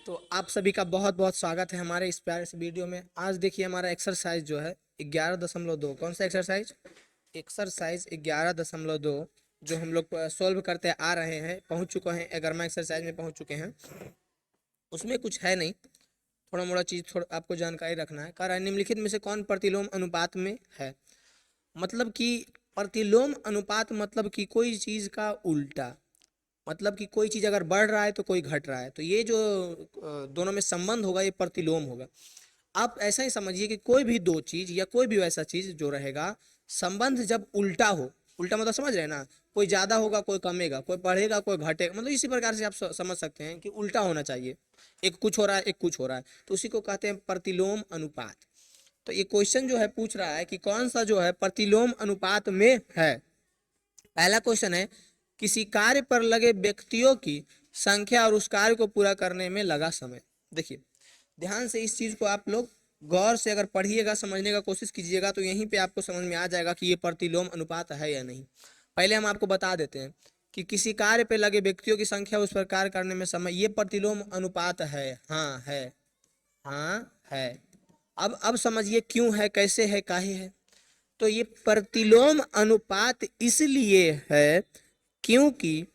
तो आप सभी का बहुत बहुत स्वागत है हमारे इस प्यारे से वीडियो में। आज देखिए हमारा एक्सरसाइज जो है 11.2। कौन सा एक्सरसाइज? एक्सरसाइज 11.2 जो हम लोग सॉल्व करते आ रहे हैं, पहुंच चुके हैं 11वां एक्सरसाइज में पहुंच चुके हैं। उसमें कुछ है नहीं, थोड़ा मोड़ा चीज़ थोड़ा आपको जानकारी रखना है। कह रहा है निम्नलिखित में से कौन प्रतिलोम अनुपात में है। मतलब कि प्रतिलोम अनुपात मतलब कि कोई चीज़ का उल्टा, मतलब कि कोई चीज़ अगर बढ़ रहा है तो कोई घट रहा है, तो ये जो दोनों में संबंध होगा ये प्रतिलोम होगा। आप ऐसा ही समझिए कि कोई भी दो चीज़ या कोई भी वैसा चीज़ जो रहेगा, संबंध जब उल्टा हो, उल्टा मतलब समझ रहे हैं ना, कोई ज़्यादा होगा कोई कमेगा, कोई बढ़ेगा कोई घटेगा, मतलब इसी प्रकार से आप समझ सकते हैं कि उल्टा होना चाहिए। एक कुछ हो रहा है एक कुछ हो रहा है, तो उसी को कहते हैं प्रतिलोम अनुपात। तो ये क्वेश्चन जो है पूछ रहा है कि कौन सा जो है प्रतिलोम अनुपात में है। पहला क्वेश्चन है किसी कार्य पर लगे व्यक्तियों की संख्या और उस कार्य को पूरा करने में लगा समय। देखिए ध्यान से इस चीज को आप लोग गौर से अगर पढ़िएगा, समझने का कोशिश कीजिएगा, तो यहीं पे आपको समझ में आ जाएगा कि ये प्रतिलोम अनुपात है या नहीं। पहले हम आपको बता देते हैं कि किसी कार्य पे लगे व्यक्तियों की संख्या उस पर कार्य करने में समय, ये प्रतिलोम अनुपात है। हाँ है, हाँ है। अब समझिए क्यों है, कैसे है, काहे है। तो ये प्रतिलोम अनुपात इसलिए है क्योंकि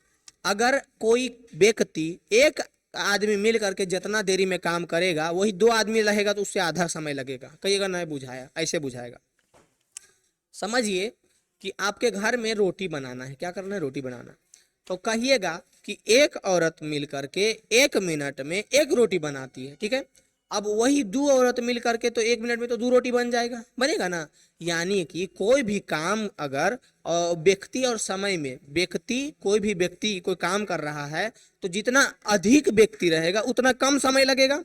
अगर कोई व्यक्ति, एक आदमी मिल करके जितना देरी में काम करेगा वही दो आदमी रहेगा तो उससे आधा समय लगेगा। कहिएगा नहीं बुझाया, ऐसे बुझाएगा। समझिए कि आपके घर में रोटी बनाना है, क्या करना है, रोटी बनाना। तो कहिएगा कि एक औरत मिल करके 1 मिनट में एक रोटी बनाती है, ठीक है। अब वही दो औरत मिल करके तो 1 मिनट में तो दो रोटी बन जाएगा, बनेगा ना। यानी कि कोई भी काम अगर व्यक्ति और समय में, व्यक्ति कोई भी व्यक्ति कोई काम कर रहा है तो जितना अधिक व्यक्ति रहेगा उतना कम समय लगेगा,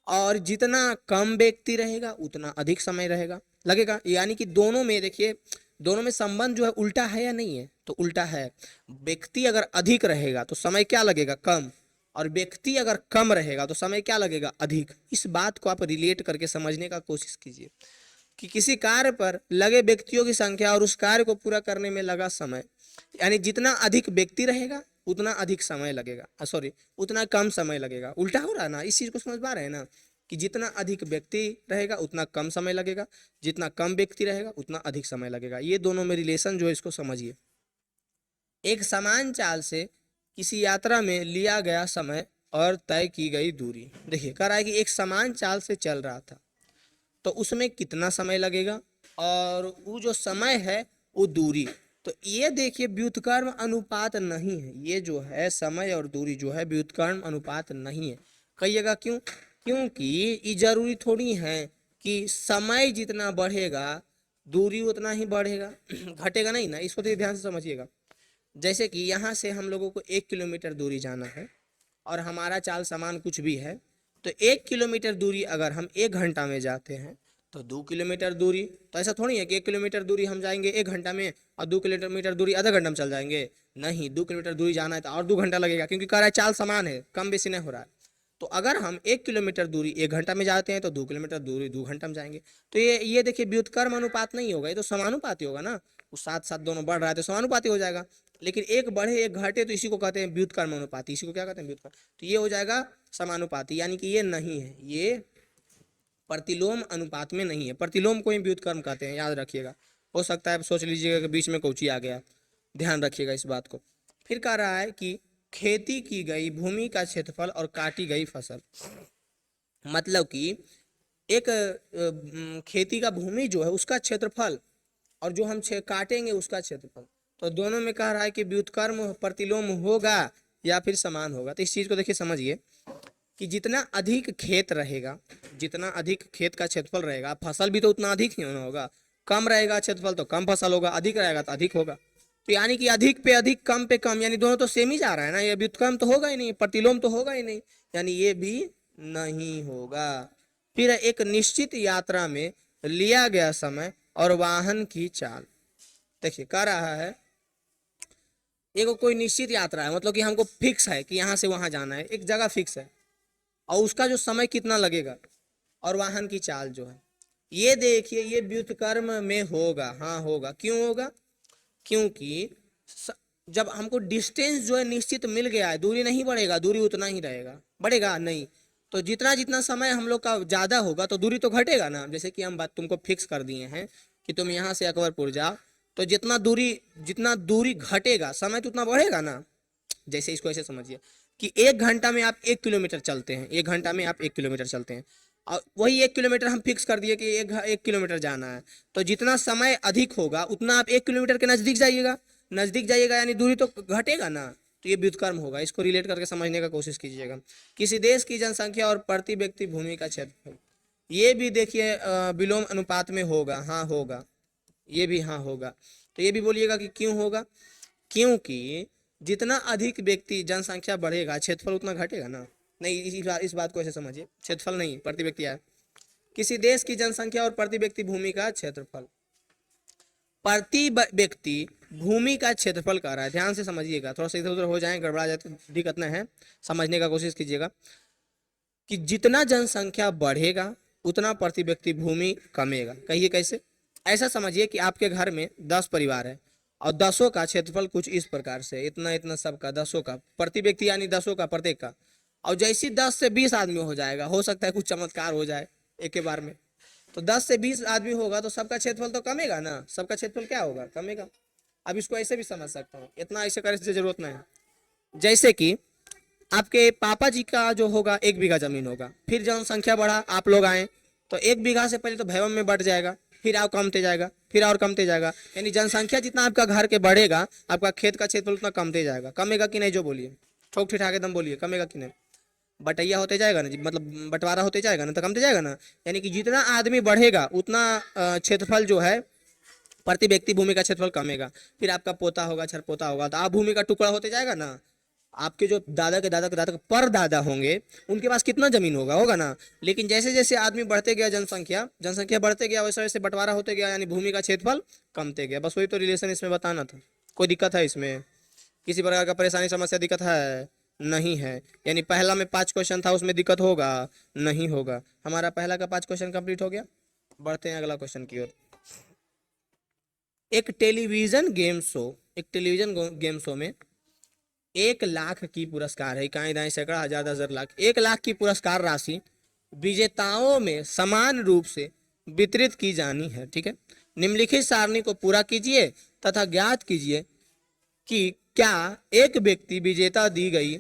और जितना कम व्यक्ति रहेगा उतना अधिक समय रहेगा लगेगा। यानी कि दोनों में देखिए, दोनों में संबंध जो है उल्टा है या नहीं है, तो उल्टा है। व्यक्ति अगर अधिक रहेगा तो समय क्या लगेगा, कम, और व्यक्ति अगर कम रहेगा तो समय क्या लगेगा, अधिक। इस बात को आप रिलेट करके समझने का कोशिश कीजिए कि किसी कार्य पर लगे व्यक्तियों की संख्या और उस कार्य को पूरा करने में लगा समय, यानी जितना अधिक व्यक्ति रहेगा उतना अधिक समय लगेगा, सॉरी उतना कम समय लगेगा। उल्टा हो रहा है ना, इस चीज को समझ पा रहे हैं ना, कि जितना अधिक व्यक्ति रहेगा उतना कम समय लगेगा, जितना कम व्यक्ति रहेगा उतना अधिक समय लगेगा। ये दोनों में रिलेशन जो है इसको समझिए। एक समान चाल से किसी यात्रा में लिया गया समय और तय की गई दूरी। देखिए कह रहा है कि एक समान चाल से चल रहा था तो उसमें कितना समय लगेगा, और वो जो समय है वो दूरी। तो ये देखिए व्युत्क्रम अनुपात नहीं है, ये जो है समय और दूरी जो है व्युत्क्रम अनुपात नहीं है। कहिएगा क्यों? क्योंकि ये जरूरी थोड़ी है कि समय जितना बढ़ेगा दूरी उतना ही बढ़ेगा घटेगा नहीं ना, इसको तो ध्यान से समझिएगा। जैसे कि यहाँ से हम लोगों को 1 किलोमीटर दूरी जाना है और हमारा चाल सामान कुछ भी है, तो 1 किलोमीटर दूरी अगर हम 1 घंटा में जाते हैं तो 2 किलोमीटर दूरी, तो ऐसा थोड़ी है कि 1 किलोमीटर दूरी हम जाएंगे 1 घंटा में और 2 किलोमीटर दूरी आधा घंटा में चल जाएंगे। नहीं, 2 किलोमीटर दूरी जाना है तो और 2 घंटा लगेगा, क्योंकि कह रहा है चाल समान है, कम बेसी नहीं हो रहा है। तो अगर हम 1 किलोमीटर दूरी 1 घंटा में जाते हैं तो 2 किलोमीटर दूरी 2 घंटा में जाएंगे। तो ये देखिए व्युत्क्रम अनुपात नहीं होगा, ये तो समानुपाती होगा ना। वो साथ साथ दोनों बढ़ रहा है तो समानुपाती हो जाएगा। लेकिन एक बढ़े एक घटे तो इसी को कहते हैं व्युत्क्रम अनुपाती। इसी को क्या कहते हैं, व्युत्क्रम। तो ये हो जाएगा समानुपाती, यानी कि ये नहीं है, ये प्रतिलोम अनुपात में नहीं है। प्रतिलोम को ही व्युत्क्रम कहते हैं, याद रखिएगा। हो सकता है सोच लीजिएगा कि बीच में कोची आ गया, ध्यान रखिएगा इस बात को। फिर कह रहा है कि खेती की गई भूमि का क्षेत्रफल और काटी गई फसल। मतलब कि एक खेती का भूमि जो है उसका क्षेत्रफल और जो हम काटेंगे उसका क्षेत्रफल, तो दोनों में कह रहा है कि व्युत्क्रम प्रतिलोम होगा या फिर समान होगा। तो इस चीज को देखिए समझिए कि जितना अधिक खेत रहेगा, जितना अधिक खेत का क्षेत्रफल रहेगा, फसल भी तो उतना अधिक ही होना होगा। कम रहेगा क्षेत्रफल तो कम फसल होगा, अधिक रहेगा तो अधिक होगा। तो यानी कि अधिक पे अधिक कम पे कम, यानी दोनों तो सेम ही जा रहा है ना, ये व्युत्क्रम तो होगा ही नहीं, प्रतिलोम तो होगा ही नहीं, यानी ये भी नहीं होगा। फिर एक निश्चित यात्रा में लिया गया समय और वाहन की चाल। देखिए कह रहा है एक कोई निश्चित यात्रा है, मतलब कि हमको फिक्स है कि यहाँ से वहां जाना है, एक जगह फिक्स है, और उसका जो समय कितना लगेगा और वाहन की चाल जो है, ये देखिए ये व्युत्क्रम में होगा। हाँ होगा, क्यों होगा? क्योंकि जब हमको डिस्टेंस जो है निश्चित मिल गया है, दूरी नहीं बढ़ेगा, दूरी उतना ही रहेगा, बढ़ेगा नहीं। तो जितना जितना समय हम लोग का ज़्यादा होगा तो दूरी तो घटेगा ना। जैसे कि हम बात तुमको फिक्स कर दिए हैं कि तुम यहाँ से अकबरपुर जाओ, तो जितना दूरी घटेगा समय तो उतना बढ़ेगा ना। जैसे इसको ऐसे समझिए कि 1 घंटा में आप 1 किलोमीटर चलते हैं, 1 घंटा में आप 1 किलोमीटर चलते हैं, और वही 1 किलोमीटर हम फिक्स कर दिए कि एक किलोमीटर जाना है। तो जितना समय अधिक होगा उतना आप 1 किलोमीटर के नज़दीक जाइएगा, नज़दीक जाइएगा यानी दूरी तो घटेगा ना। तो ये व्युत्क्रम होगा, इसको रिलेट करके समझने का कोशिश कीजिएगा। किसी देश की जनसंख्या और प्रति व्यक्ति भूमि का क्षेत्रफल, ये भी देखिए विलोम अनुपात में होगा। हाँ होगा, ये भी हाँ होगा। तो ये भी बोलिएगा कि क्यों होगा, क्योंकि जितना अधिक व्यक्ति जनसंख्या बढ़ेगा क्षेत्रफल उतना घटेगा ना। नहीं, इस बात को ऐसे समझिए, क्षेत्रफल नहीं प्रति व्यक्ति है। किसी देश की जनसंख्या और प्रति व्यक्ति भूमि का क्षेत्रफल, प्रति व्यक्ति भूमि का क्षेत्रफल कह रहा है। ध्यान से समझिएगा, थोड़ा सा इधर उधर हो जाए गड़बड़ा जाए तो दिक्कत नहीं है, समझने का कोशिश कीजिएगा कि जितना जनसंख्या बढ़ेगा उतना प्रति व्यक्ति भूमि कमेगा। कहिए कैसे? ऐसा समझिए कि आपके घर में 10 परिवार है और 10 का क्षेत्रफल कुछ इस प्रकार से, इतना इतना सबका 10 का प्रति व्यक्ति यानी 10 का प्रत्येक का। और जैसी 10 से 20 आदमी हो जाएगा, हो सकता है कुछ चमत्कार हो जाए एक के बार में, तो 10 से 20 आदमी होगा तो सबका क्षेत्रफल तो कमेगा ना, सबका क्षेत्रफल क्या होगा, कमेगा। अब इसको ऐसे भी समझ सकता हूँ, इतना ऐसे करने की जरूरत नहीं है। जैसे कि आपके पापा जी का जो होगा 1 बीघा जमीन होगा, फिर जनसंख्या बढ़ा, आप लोग आए, तो 1 बीघा से पहले तो भैवम में बढ़ जाएगा, फिर और कमते जाएगा, फिर और कमते जाएगा। यानी जनसंख्या जितना आपका घर के बढ़ेगा आपका खेत का क्षेत्रफल उतना कमते जाएगा। कमेगा कि नहीं, जो बोलिए, ठोक ठिठा के दम बोलिए, कमेगा कि नहीं? बटैया होते जाएगा ना, मतलब बंटवारा होते जाएगा ना, तो कमते जाएगा ना। यानी कि जितना आदमी बढ़ेगा उतना क्षेत्रफल जो है प्रति व्यक्ति भूमि का क्षेत्रफल कमेगा। फिर आपका पोता होगा, छरपोता होगा, तो आप भूमि का टुकड़ा होते जाएगा ना। आपके जो दादा के दादा के दादा के परदादा होंगे उनके पास कितना जमीन होगा, होगा ना। लेकिन जैसे जैसे आदमी बढ़ते गया, जनसंख्या बढ़ते गया, वैसे वैसे बंटवारा होते गया, यानी भूमि का क्षेत्रफल कमते गया। बस वही तो रिलेशन इसमें बताना था। कोई दिक्कत है इसमें? किसी प्रकार का परेशानी समस्या दिक्कत है? नहीं है। यानी पहला में 5 क्वेश्चन था, उसमें दिक्कत होगा? नहीं होगा। हमारा पहला का 5 क्वेश्चन कंप्लीट हो गया। बढ़ते हैं अगला क्वेश्चन की ओर। एक टेलीविजन गेम शो में 1 लाख की पुरस्कार है, इकाई दाएं सैकड़ा हजार 10,000 लाख, 1 लाख की पुरस्कार राशि विजेताओं में समान रूप से वितरित की जानी है। ठीक है, निम्नलिखित सारणी को पूरा कीजिए तथा ज्ञात कीजिए कि क्या एक व्यक्ति विजेता दी गई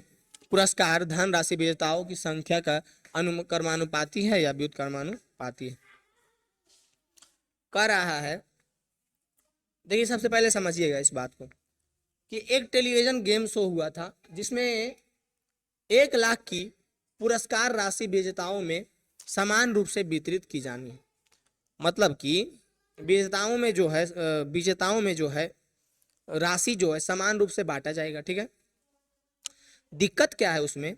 पुरस्कार धनराशि विजेताओं की संख्या का अनुक्रमानुपाती है या व्युत्क्रमानुपाती है। कह रहा है, देखिए सबसे पहले समझिएगा इस बात को कि एक टेलीविजन गेम शो हुआ था जिसमें 1 लाख की पुरस्कार राशि विजेताओं में समान रूप से वितरित की जानी है। मतलब कि विजेताओं में जो है राशि जो है समान रूप से बांटा जाएगा। ठीक है, दिक्कत क्या है उसमें?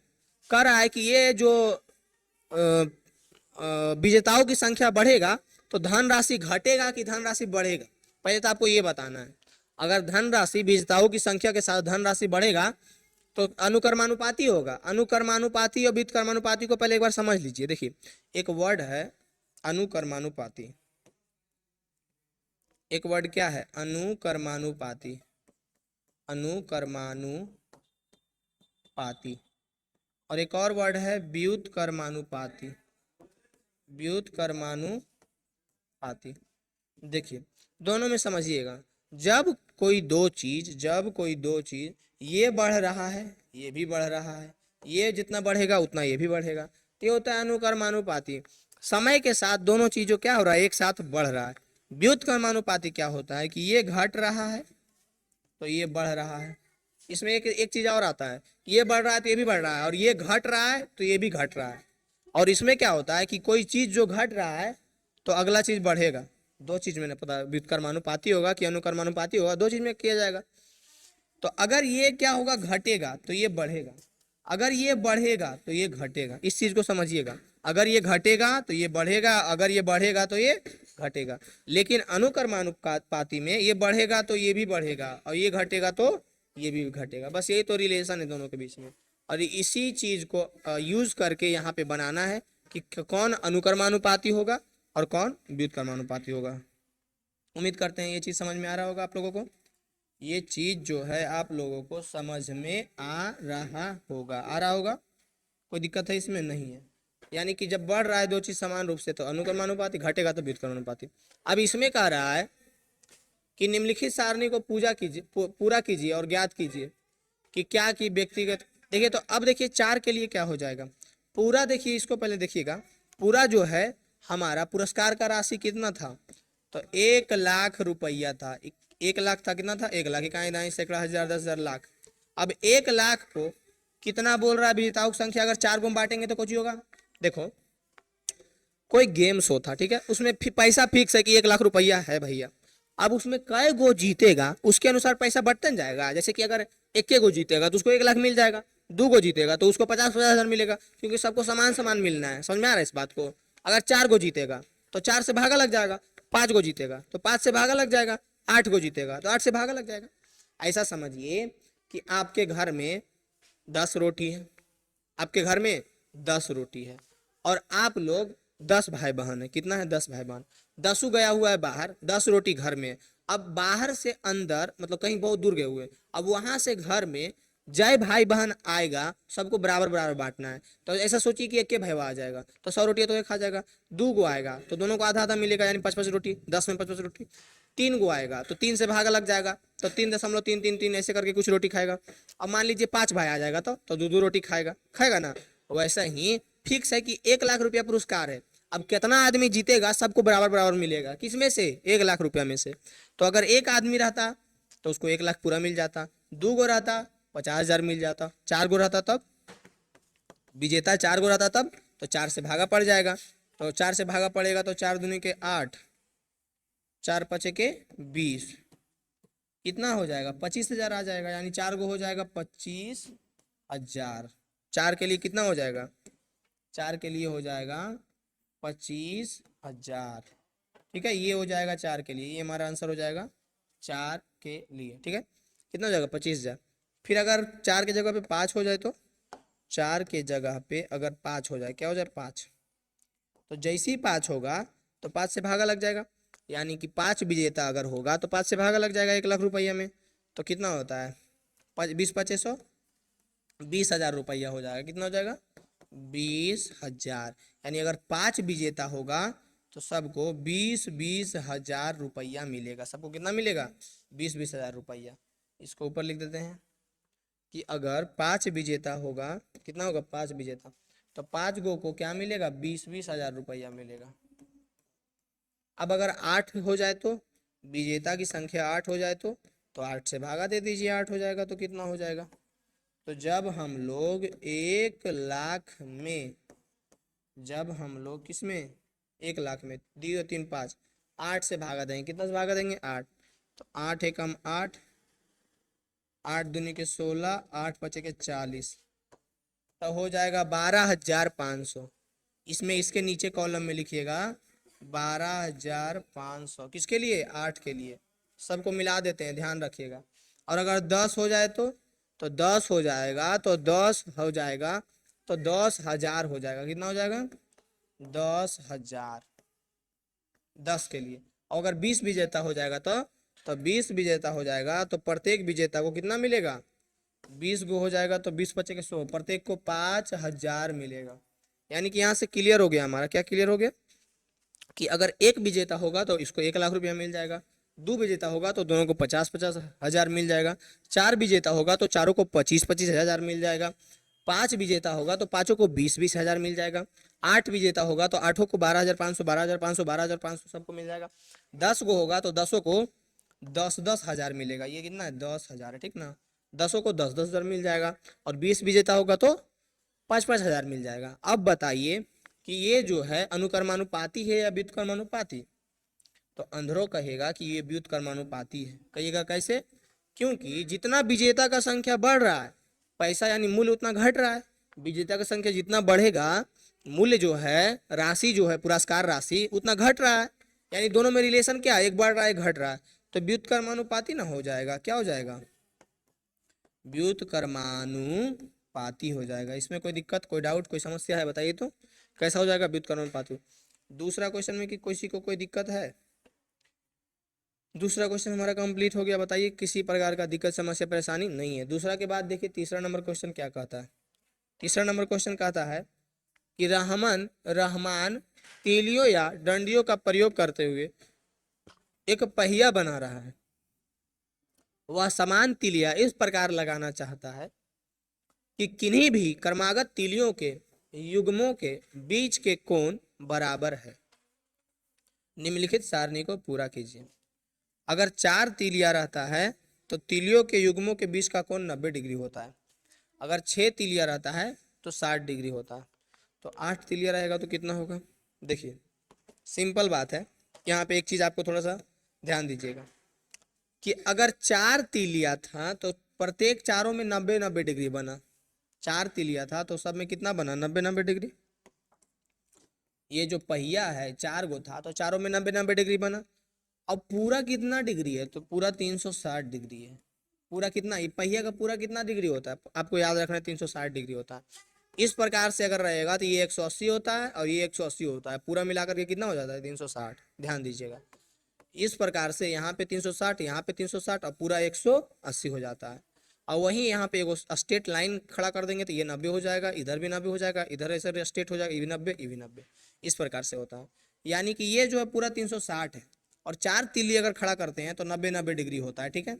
कह रहा है कि ये जो विजेताओं की संख्या बढ़ेगा तो धनराशि घटेगा कि धनराशि बढ़ेगा, पहले तो आपको ये बताना है। अगर धनराशि विजेताओं की संख्या के साथ धनराशि बढ़ेगा तो अनुक्रमानुपाती होगा। अनुक्रमानुपाती और व्युत्क्रमानुपाती को पहले एक बार समझ लीजिए। देखिए एक वर्ड है अनुक्रमानुपाती, एक वर्ड क्या है? अनुक्रमानुपाती, अनुक्रमानुपाती। और एक और वर्ड है व्युत्क्रमानुपाती, व्युत्क्रमानुपाती। देखिए दोनों में समझिएगा, जब कोई दो चीज ये बढ़ रहा है, ये भी बढ़ रहा है, ये जितना बढ़ेगा उतना ये भी बढ़ेगा, तो ये होता है अनुक्रमानुपाती। समय के साथ दोनों चीजों क्या हो रहा है? एक साथ बढ़ रहा है। व्युत्क्रमानुपाती क्या होता है कि ये घट रहा है तो ये बढ़ रहा है। इसमें एक चीज और आता है, ये बढ़ रहा है तो ये भी बढ़ रहा है, और ये घट रहा है तो ये भी घट रहा है। और इसमें क्या होता है कि कोई चीज जो घट रहा है तो अगला चीज बढ़ेगा। दो चीज मैंने पता, व्युत्क्रमानुपाती होगा कि अनुक्रमानुपाती होगा, दो चीज में किया जाएगा। तो अगर ये क्या होगा? घटेगा तो ये बढ़ेगा, अगर ये बढ़ेगा तो ये घटेगा। इस चीज को समझिएगा, अगर ये घटेगा तो ये बढ़ेगा, अगर ये बढ़ेगा तो ये घटेगा। लेकिन अनुक्रमानुपाती में ये बढ़ेगा तो ये भी बढ़ेगा, और ये घटेगा तो ये भी घटेगा। बस यही तो रिलेशन है दोनों के बीच में, और इसी चीज को यूज करके यहाँ पे बनाना है कि कौन अनुक्रमानुपाती होगा और कौन व्युत्क्रमानुपाती होगा। उम्मीद करते हैं ये चीज समझ में आ रहा होगा आप लोगों को। ये चीज जो है आप लोगों को समझ में आ रहा होगा, कोई दिक्कत है इसमें? नहीं है। यानी कि जब बढ़ रहा है दो चीज समान रूप से तो अनुक्रमानुपाती, घटेगा तो व्युत्क्रमानुपाती। अब इसमें कह रहा है कि निम्नलिखित सारणी को पूरा कीजिए और ज्ञात कीजिए कि क्या कि व्यक्तिगत। देखिए तो अब देखिए 4 के लिए क्या हो जाएगा पूरा, देखिए इसको पहले देखिएगा। पूरा जो है हमारा पुरस्कार का राशि कितना था, तो 1 लाख रुपया था। 1 लाख था, कितना था 1 लाख, इकाई दाई सैकड़ा हजार 10,000 लाख। अब 1 लाख को कितना बोल रहा है विजेताओं की संख्या, अगर 4 को बांटेंगे तो कुछ होगा। देखो कोई गेम शो था, ठीक है, उसमें पैसा फिक्स है कि 1 लाख रुपया है भैया। अब उसमें कई गो जीतेगा उसके अनुसार पैसा बढ़ते जाएगा। जैसे कि अगर 1 गो जीतेगा तो उसको 1 लाख मिल जाएगा, 2 गो जीतेगा तो उसको 50,000 मिलेगा, क्योंकि सबको समान समान मिलना है। समझ में आ रहा है इस बात को। अगर 4 गो जीतेगा तो 4 से भागा लग जाएगा, 5 गो जीतेगा तो 5 से भागा लग जाएगा, 8 गो जीतेगा तो 8 से भागा लग जाएगा। ऐसा समझिए कि आपके घर में 10 रोटी है, आपके घर में 10 रोटी है और आप लोग 10 भाई बहन है। कितना है 10 भाई बहन, 10 गया हुआ है बाहर, 10 रोटी घर में। अब बाहर से अंदर मतलब कहीं बहुत दूर गए हुए, अब वहां से घर में जय भाई बहन आएगा, सबको बराबर बराबर बांटना है। तो ऐसा सोचिए कि 1 भाई आ जाएगा तो 100 रोटियां तो एक खा जाएगा। 2 गो आएगा तो दोनों को आधा आधा मिलेगा, यानी 5-5 रोटी, 10 में 5-5 रोटी। 3 गो आएगा तो 3 से भागा लग जाएगा, तो 3.333 ऐसे करके कुछ रोटी खाएगा। अब मान लीजिए 5 भाई आ जाएगा तो 2-2 रोटी खाएगा, खाएगा ना। वैसा ही फिक्स है कि 1 लाख रुपया पुरस्कार है। अब कितना आदमी जीतेगा सबको बराबर बराबर मिलेगा, किसमें से 1 लाख रुपया में से। तो अगर एक आदमी रहता तो उसको 1 लाख पूरा मिल जाता, 2 गो रहता 50,000 मिल जाता, 4 गो रहता तब विजेता, 4 गो रहता तब तो 4 से भागा पड़ जाएगा। तो 4 से भागा पड़ेगा तो 4 दूनी के 8, 4 पचे के 20, कितना हो जाएगा 25,000 आ जाएगा। यानी 4 गो हो जाएगा 25,000। 4 के लिए कितना हो जाएगा, 4 के लिए हो जाएगा 25,000। ठीक है, ये हो जाएगा 4 के लिए, ये हमारा आंसर हो जाएगा 4 के लिए। ठीक है, कितना हो जाएगा 25,000। फिर अगर 4 की जगह पे 5 हो जाए तो 4 के जगह पे अगर 5 हो जाए, क्या हो जाए 5, तो जैसे ही 5 होगा तो 5 से भागा लग जाएगा। यानी कि 5 विजेता अगर होगा तो 5 से भागा लग जाएगा 1 लाख रुपया में। तो कितना होता है 20 20 रुपया हो जाएगा। कितना हो जाएगा 20,000। यानी अगर 5 विजेता होगा तो सबको 20,000 रुपया मिलेगा। सबको कितना मिलेगा 20,000 रुपया। इसको ऊपर लिख देते हैं कि अगर 5 विजेता होगा, कितना होगा 5 विजेता, तो 5 गो को क्या मिलेगा 20,000 रुपया मिलेगा। अब अगर 8 हो जाए तो विजेता की संख्या 8 हो जाए तो 8 से भागा दे दीजिए, 8 हो जाएगा तो कितना हो जाएगा। तो जब हम लोग 1 लाख में, जब हम लोग किसमें 1 लाख में, 2 3 5, 8 से भागा देंगे, कितना से भागा देंगे 8, तो 8 एकम 8, 8 दूनी के 16, 8 पचे के 40, तो हो जाएगा 12,500। इसमें इसके नीचे कॉलम में लिखिएगा 12,500, किसके लिए 8 के लिए। सबको मिला देते हैं, ध्यान रखिएगा। और अगर 10 हो जाए तो 10 हो जाएगा तो 10 हो जाएगा तो 10,000 हो जाएगा। कितना हो जाएगा 10,000, 10 के लिए। और अगर 20 विजेता हो जाएगा तो 20 विजेता हो जाएगा तो प्रत्येक विजेता को कितना मिलेगा 20 गो हो जाएगा तो 20 पचे के 100, प्रत्येक को 5,000 मिलेगा। यानी कि यहाँ से क्लियर हो गया हमारा, क्या क्लियर हो गया कि अगर एक विजेता होगा तो इसको 1 लाख रुपया मिल जाएगा, 2 विजेता होगा तो दोनों को 50,000 मिल जाएगा, 4 विजेता होगा तो चारों को 25,000 मिल जाएगा, 5 विजेता होगा तो पांचों को 20,000 मिल जाएगा, 8 विजेता होगा तो 8 को 12,500 सबको मिल जाएगा, 10 गो होगा तो 10 को 10,000 मिलेगा। ये कितना है 10,000 है, ठीक ना। 10 को 10,000 मिल जाएगा और 20 विजेता होगा तो 5,000 मिल जाएगा। अब बताइए कि ये जो है अनुक्रमानुपाती है या व्युत्क्रमानुपाती। तो अंधेरों कहेगा कि ये व्युत्क्रमानुपाती है। कहिएगा कैसे, क्योंकि जितना विजेता का संख्या बढ़ रहा है पैसा यानी मूल्य उतना घट रहा है। विजेता का संख्या जितना बढ़ेगा मूल्य जो है, राशि जो है पुरस्कार राशि उतना घट रहा है। यानी दोनों में रिलेशन क्या है, एक बढ़ रहा है एक घट रहा है, तो व्युत्क्रमानुपाती ना हो जाएगा। क्या हो जाएगा व्युत्क्रमानुपाती हो जाएगा। इसमें कोई दिक्कत, कोई डाउट, कोई समस्या है बताइए तो कैसा हो जाएगा व्युत्क्रमानुपाती। दूसरा क्वेश्चन में कि किसी को कोई दिक्कत है। दूसरा क्वेश्चन हमारा कंप्लीट हो गया। बताइए किसी प्रकार का दिक्कत समस्या परेशानी नहीं है। दूसरा के बाद देखिए तीसरा नंबर क्वेश्चन क्या कहता है। तीसरा नंबर क्वेश्चन कहता है कि रहमान तीलियों या डंडियों का प्रयोग करते हुए एक पहिया बना रहा है। वह समान तीलियां इस प्रकार लगाना चाहता है कि किन्हीं भी क्रमागत तीलियों के युग्मों के बीच के कोण बराबर है। निम्नलिखित सारणी को पूरा कीजिए। अगर 4 तीलियां रहता है तो तीलियों के युग्मों के बीच का कोण 90 डिग्री होता है। अगर 6 तीलियां रहता है तो 60 डिग्री होता है। तो 8 तीलियां रहेगा तो कितना होगा? देखिए सिंपल बात है। यहाँ पे एक चीज आपको थोड़ा सा ध्यान दीजिएगा कि अगर 4 तीलियां था तो प्रत्येक चारों में 90-90 डिग्री बना। 4 तीलियां था तो सब में कितना बना? 90-90 डिग्री। ये जो पहिया है 4 गो था तो चारों में 90-90 डिग्री बना। अब पूरा कितना डिग्री है? तो पूरा 360 डिग्री है। पूरा कितना? ये पहिया का पूरा कितना डिग्री होता है? आपको याद रखना है 360 डिग्री होता है। इस प्रकार से अगर रहेगा तो ये 180 होता है और ये 180 होता है। पूरा मिलाकर के कितना हो जाता है? 360। ध्यान दीजिएगा। इस प्रकार से यहाँ पे 360, यहाँ पे 360 और पूरा 180 हो जाता है। और वहीं यहाँ पे एक स्ट्रेट लाइन खड़ा कर देंगे तो ये 90 हो जाएगा, इधर भी 90 हो जाएगा, इधर ऐसे स्ट्रेट हो जाएगा, ये भी 90, ये भी 90। इस प्रकार से होता है। यानी कि ये जो है पूरा 360 है और 4 तिल्ली अगर खड़ा करते हैं तो 90-90 डिग्री होता है। ठीक है।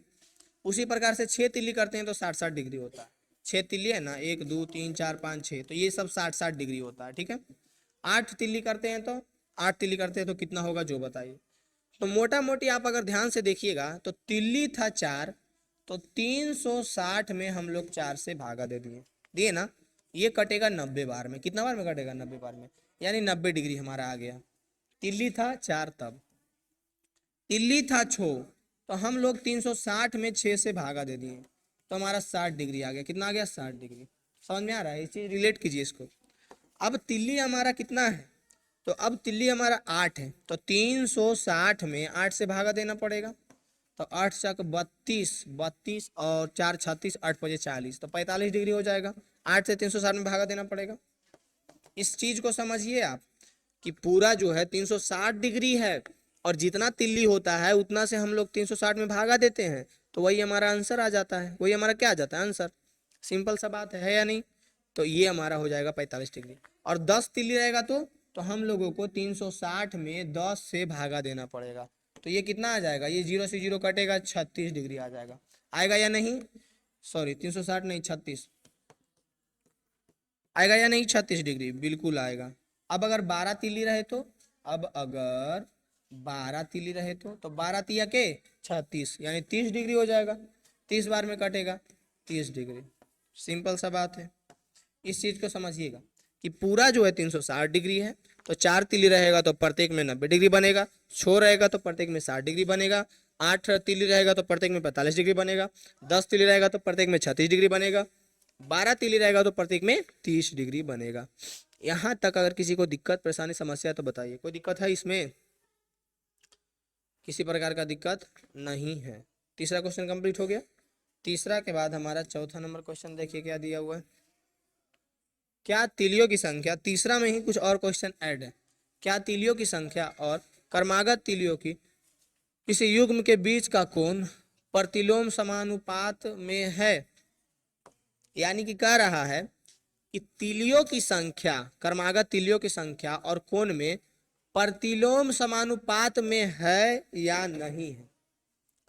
उसी प्रकार से 6 तिल्ली करते हैं तो 60-60 डिग्री होता है। 6 तिल्ली है ना, 1 2 3 4 5 6, तो ये सब 60-60 डिग्री होता है। ठीक है। 8 तिल्ली करते हैं तो 8 तिल्ली करते हैं तो कितना होगा जो बताइए। तो मोटा मोटी आप अगर ध्यान से देखिएगा तो तिल्ली था 4, तो 360 में हम लोग 4 से भागा दे दिए दिए ना। ये कटेगा 90 बार में। कितना बार में कटेगा? 90 बार में। यानी 90 डिग्री हमारा आ गया। तिल्ली था 4, तब तिल्ली था 6, तो हम लोग 360 में 6 से भागा दे दिए तो हमारा 60 डिग्री आ गया। कितना आ गया? 60 डिग्री। समझ में आ रहा है? ये चीज रिलेट कीजिए इसको। अब तिल्ली हमारा कितना है? तो अब तिल्ली हमारा 8 है तो 360 में 8 से भागा देना पड़ेगा। तो 8 चक 32, 32 और 4 36, 8 पचे 40, तो 45 डिग्री हो जाएगा। 8 से 360 में भागा देना पड़ेगा। इस चीज को समझिए आप कि पूरा जो है 360 डिग्री है और जितना तिल्ली होता है उतना से हम लोग 360 में भागा देते हैं तो वही हमारा आंसर आ जाता है। वही हमारा क्या आ जाता है? आंसर। सिंपल सा बात है या नहीं? तो ये हमारा हो जाएगा 45 डिग्री। और 10 तिल्ली रहेगा तो हम लोगों को 360 में 10 से भागा देना पड़ेगा। तो ये कितना आ जाएगा? ये 0 से 0 कटेगा, 36 डिग्री आ जाएगा। आएगा या नहीं? सॉरी 360 नहीं, 36 आएगा या नहीं? 36 डिग्री बिल्कुल आएगा। अब अगर 12 तिल्ली रहे तो अब अगर 12 तिल्ली रहे तो 12 तिया के 36 यानी 30 डिग्री हो जाएगा। 30 बार में कटेगा 30 डिग्री। सिंपल सा बात है। इस चीज को समझिएगा कि पूरा जो है 360 डिग्री है तो 4 तिल्ली रहेगा तो प्रत्येक में 90 डिग्री बनेगा। 6 रहेगा तो प्रत्येक में 60 डिग्री बनेगा। 8 तिल्ली रहेगा तो प्रत्येक में 45 डिग्री बनेगा। 10 तिल्ली रहेगा तो प्रत्येक में 36 डिग्री बनेगा। 12 तिल्ली रहेगा तो प्रत्येक में 30 डिग्री बनेगा। यहाँ तक अगर किसी को दिक्कत परेशानी समस्या तो बताइए। कोई दिक्कत है इसमें? किसी प्रकार का दिक्कत नहीं है। तीसरा क्वेश्चन कंप्लीट हो गया। तीसरा के बाद हमारा चौथा नंबर क्वेश्चन देखिए क्या दिया हुआ है। क्या तीलियों की संख्या, तीसरा में ही कुछ और क्वेश्चन ऐड है। क्या तीलियों की संख्या और क्रमागत तीलियों की किसी युग्म के बीच का कोण प्रतिलोम समानुपात में है? यानी कि कह रहा है कि तीलियों की संख्या, क्रमागत तीलियों की संख्या और कोण में प्रतिलोम समानुपात में है या नहीं है।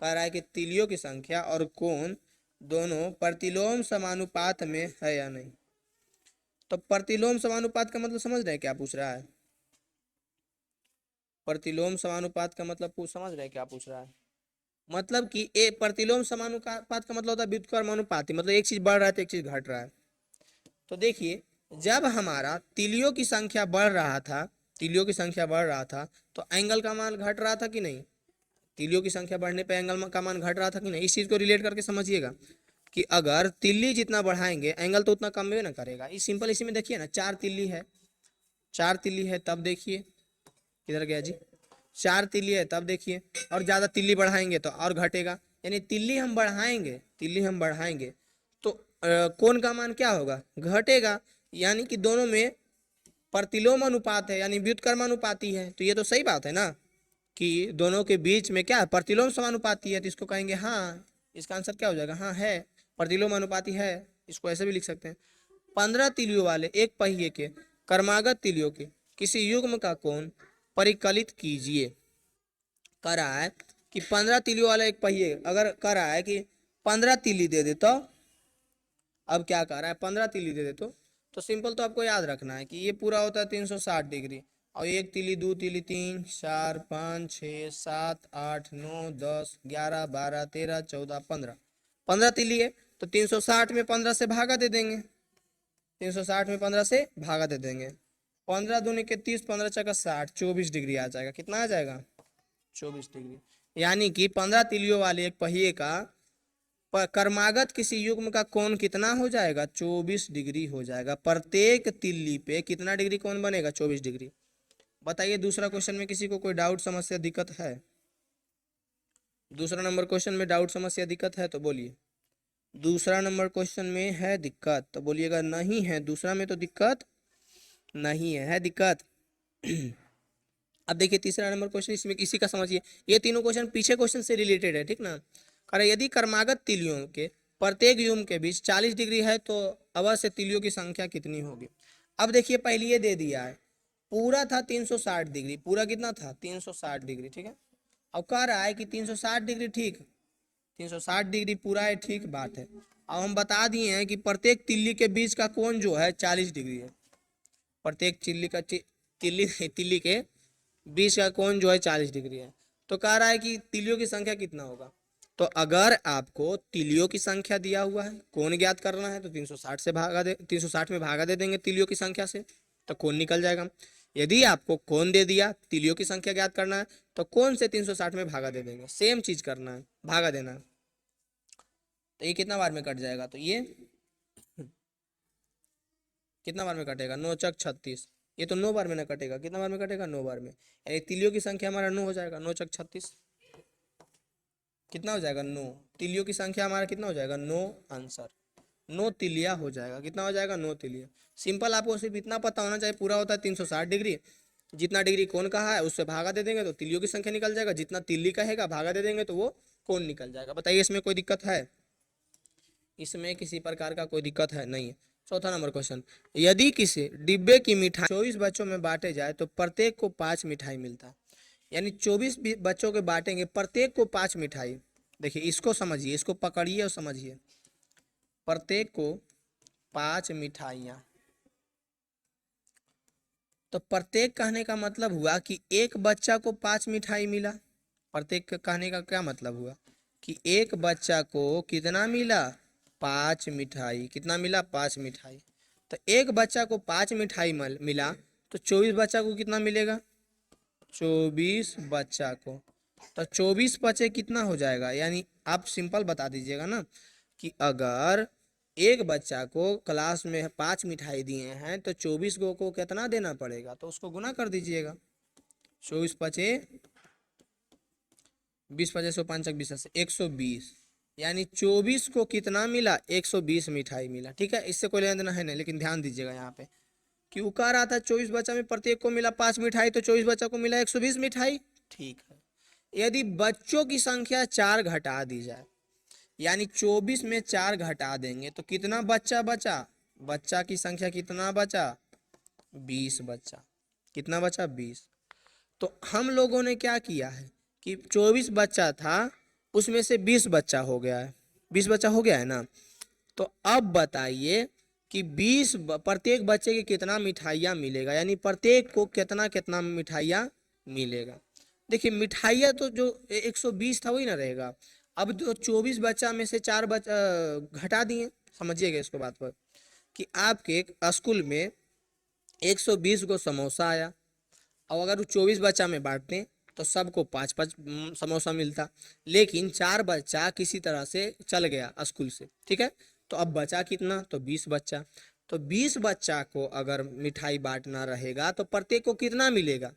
कह रहा है कि तीलियों की संख्या और कोण दोनों प्रतिलोम समानुपात में है या नहीं। तो प्रतिलोम समानुपात का मतलब समझ रहे हैं क्या पूछ रहा है? प्रतिलोम समानुपात का मतलब समझ रहे हैं क्या पूछ रहा है? मतलब कि ए प्रतिलोम समानुपात का मतलब होता है व्युत्क्रमानुपाती, मतलब एक चीज बढ़ रहा है तो एक चीज घट रहा है। तो देखिए जब हमारा तीलियों की संख्या बढ़ रहा था, तीलियों की संख्या बढ़ रहा था तो एंगल का मान घट रहा था कि नहीं? तीलियों की संख्या बढ़ने पे एंगल का मान घट रहा था कि नहीं? इस चीज को रिलेट करके समझिएगा कि अगर तिल्ली जितना बढ़ाएंगे एंगल तो उतना कम भी ना करेगा। इस सिंपल इसी में देखिए ना, 4 तिल्ली है, 4 तिल्ली है तब देखिए किधर गया जी, 4 तिल्ली है तब देखिए, और ज्यादा तिल्ली बढ़ाएंगे तो और घटेगा। यानी तिल्ली हम बढ़ाएंगे, तिल्ली हम बढ़ाएंगे तो कोण का मान क्या होगा? घटेगा। यानी कि दोनों में प्रतिलोम अनुपात है यानी व्युत्क्रमानुपाती है। तो ये तो सही बात है ना कि दोनों के बीच में क्या है? प्रतिलोम समानुपाती है। तो इसको कहेंगे हाँ, इसका आंसर क्या हो जाएगा? हाँ है, प्रतिलोम अनुपाती है। इसको ऐसे भी लिख सकते हैं। 15 तिल्लियों वाले एक पहिए के क्रमागत तीलियों के किसी युग्म का कोण परिकलित कीजिए। कह रहा है कि 15 तीलियों वाला एक पहिए अगर कह रहा है कि 15 तीली दे दे, तो अब क्या कह रहा है 15 तीली दे दे तो सिंपल तो आपको याद रखना है कि ये पूरा होता है 360 डिग्री, और एक तीली, दो तीली, 3 4 5 6 7 8 9 10 11 12 13 14 15, 15 तीली है तो 360 में 15 से भागा दे देंगे, 360 में 15 से भागा दे देंगे, 15 दूनी के 30, 15 चौका 60, 24 डिग्री आ जाएगा। कितना आ जाएगा? 24 डिग्री। यानी कि 15 तीलियों वाले एक पहिए का क्रमागत किसी युग्म का कोण कितना हो जाएगा? 24 डिग्री हो जाएगा। प्रत्येक तिल्ली पे कितना डिग्री कोण बनेगा? 24 डिग्री। बताइए दूसरा क्वेश्चन में किसी को कोई डाउट, समस्या, दिक्कत है? दूसरा नंबर क्वेश्चन में डाउट, समस्या, दिक्कत है तो बोलिए। दूसरा नंबर क्वेश्चन में है दिक्कत तो बोलिएगा नहीं है, दूसरा में तो दिक्कत नहीं है दिक्कत। अब देखिए तीसरा नंबर क्वेश्चन, इसमें किसी का समझिए, ये तीनों क्वेश्चन पीछे क्वेश्चन से रिलेटेड है, ठीक ना। अरे यदि क्रमागत तीलियों के प्रत्येक युग्म के बीच 40 डिग्री है तो अवश्य तीलियों की संख्या कितनी होगी? अब देखिए पहले ये दे दिया है, पूरा था 360 डिग्री, पूरा कितना था? 360 डिग्री, ठीक है। अब कह रहा है कि 360 डिग्री, ठीक, 360 डिग्री पूरा है, ठीक बात है। अब हम बता दिए हैं कि प्रत्येक तिल्ली के बीच का कोण जो है 40 डिग्री है। प्रत्येक तिल्ली के बीच का कोण जो है 40 डिग्री है। तो कह रहा है कि तिलियों की संख्या कितना होगा? तो अगर आपको तिलियों की संख्या दिया हुआ है, कोण ज्ञात करना है, तो 360 से भागा दे, 360 में भागा दे देंगे तिलियों की संख्या से, तो कोण निकल जाएगा। यदि आपको कोण दे दिया, तिलियों की संख्या ज्ञात करना है, तो कोण से 360 में भागा दे देंगे, सेम चीज करना है, भागा देना है। तो ये कितना बार में कट जाएगा? तो ये कितना बार में कटेगा? 9 चक 36, ये तो 9 बार में ना कटेगा, कितना बार में कटेगा? 9 बार में। यानी तिलियों की संख्या हमारा 9 हो जाएगा, 9 चक 36 कितना हो जाएगा? 9। तिलियों की संख्या हमारा कितना हो जाएगा? 9, आंसर 9 तिलिया हो जाएगा। कितना हो जाएगा? 9 तिलिया। सिंपल, आपको सिर्फ इतना पता होना चाहिए, पूरा होता है 360 डिग्री, जितना डिग्री कोण कहा है उससे भागा दे देंगे तो तिलियों की संख्या निकल जाएगा, जितना तिल्ली कहेगा भागा दे देंगे तो वो कोण निकल जाएगा। बताइए इसमें कोई दिक्कत है? इसमें किसी प्रकार का कोई दिक्कत है नहीं है। चौथा नंबर क्वेश्चन, यदि किसी डिब्बे की मिठाई 24 बच्चों में बांटे जाए तो प्रत्येक को 5 मिठाई मिलता है। यानी 24 बच्चों के बांटेंगे, प्रत्येक को 5 मिठाई। देखिए इसको समझिए, इसको पकड़िए और समझिए, प्रत्येक को 5 मिठाइयाँ। तो प्रत्येक कहने का मतलब हुआ कि एक बच्चा को 5 मिठाई मिला। प्रत्येक कहने का क्या मतलब हुआ कि एक बच्चा को कितना मिला? 5 मिठाई। कितना मिला? 5 मिठाई। तो एक बच्चा को 5 मिठाई मिला तो 24 बच्चा को कितना मिलेगा? 24 बच्चा को। तो 24 बचे कितना हो जाएगा? यानी आप सिंपल बता दीजिएगा ना कि अगर एक बच्चा को क्लास में 5 मिठाई दिए हैं तो 24 को कितना देना पड़ेगा? तो उसको गुना कर दीजिएगा। 24 पचे 20 पचे 105 20 से 120, यानी 24 को कितना मिला? 120 मिठाई मिला। ठीक है, इससे कोई लेना देना है नहीं, लेकिन ध्यान दीजिएगा यहाँ पे कि वो कह रहा था 24 बच्चा में प्रत्येक को मिला 5 मिठाई, तो 24 बच्चा को मिला 120 मिठाई। ठीक है, यदि बच्चों की संख्या 4 घटा दी जाए, यानी 24 में 4 घटा देंगे तो कितना बच्चा बचा? बच्चा की संख्या कितना बचा? 20 बच्चा। कितना बचा? 20। तो हम लोगों ने क्या किया है कि 24 बच्चा था उसमें से 20 बच्चा हो गया है, 20 बच्चा हो गया है ना। तो अब बताइए कि प्रत्येक बच्चे के कितना मिठाइयाँ मिलेगा, यानी प्रत्येक को कितना कितना मिठाइयाँ मिलेगा। देखिए मिठाइयाँ तो जो 120 था वही ना रहेगा। अब जो 24 बच्चा में से 4 बच्चा घटा दिए, समझिएगा इसको बात पर, कि आपके स्कूल में 120 को समोसा आया, और अगर वो 24 बच्चा में बांटते तो सबको 5-5 समोसा मिलता, लेकिन 4 बच्चा किसी तरह से चल गया स्कूल से। ठीक है, तो अब बचा कितना? तो 20 बच्चा। तो 20 बच्चा को अगर मिठाई बांटना रहेगा तो प्रत्येक को कितना मिलेगा?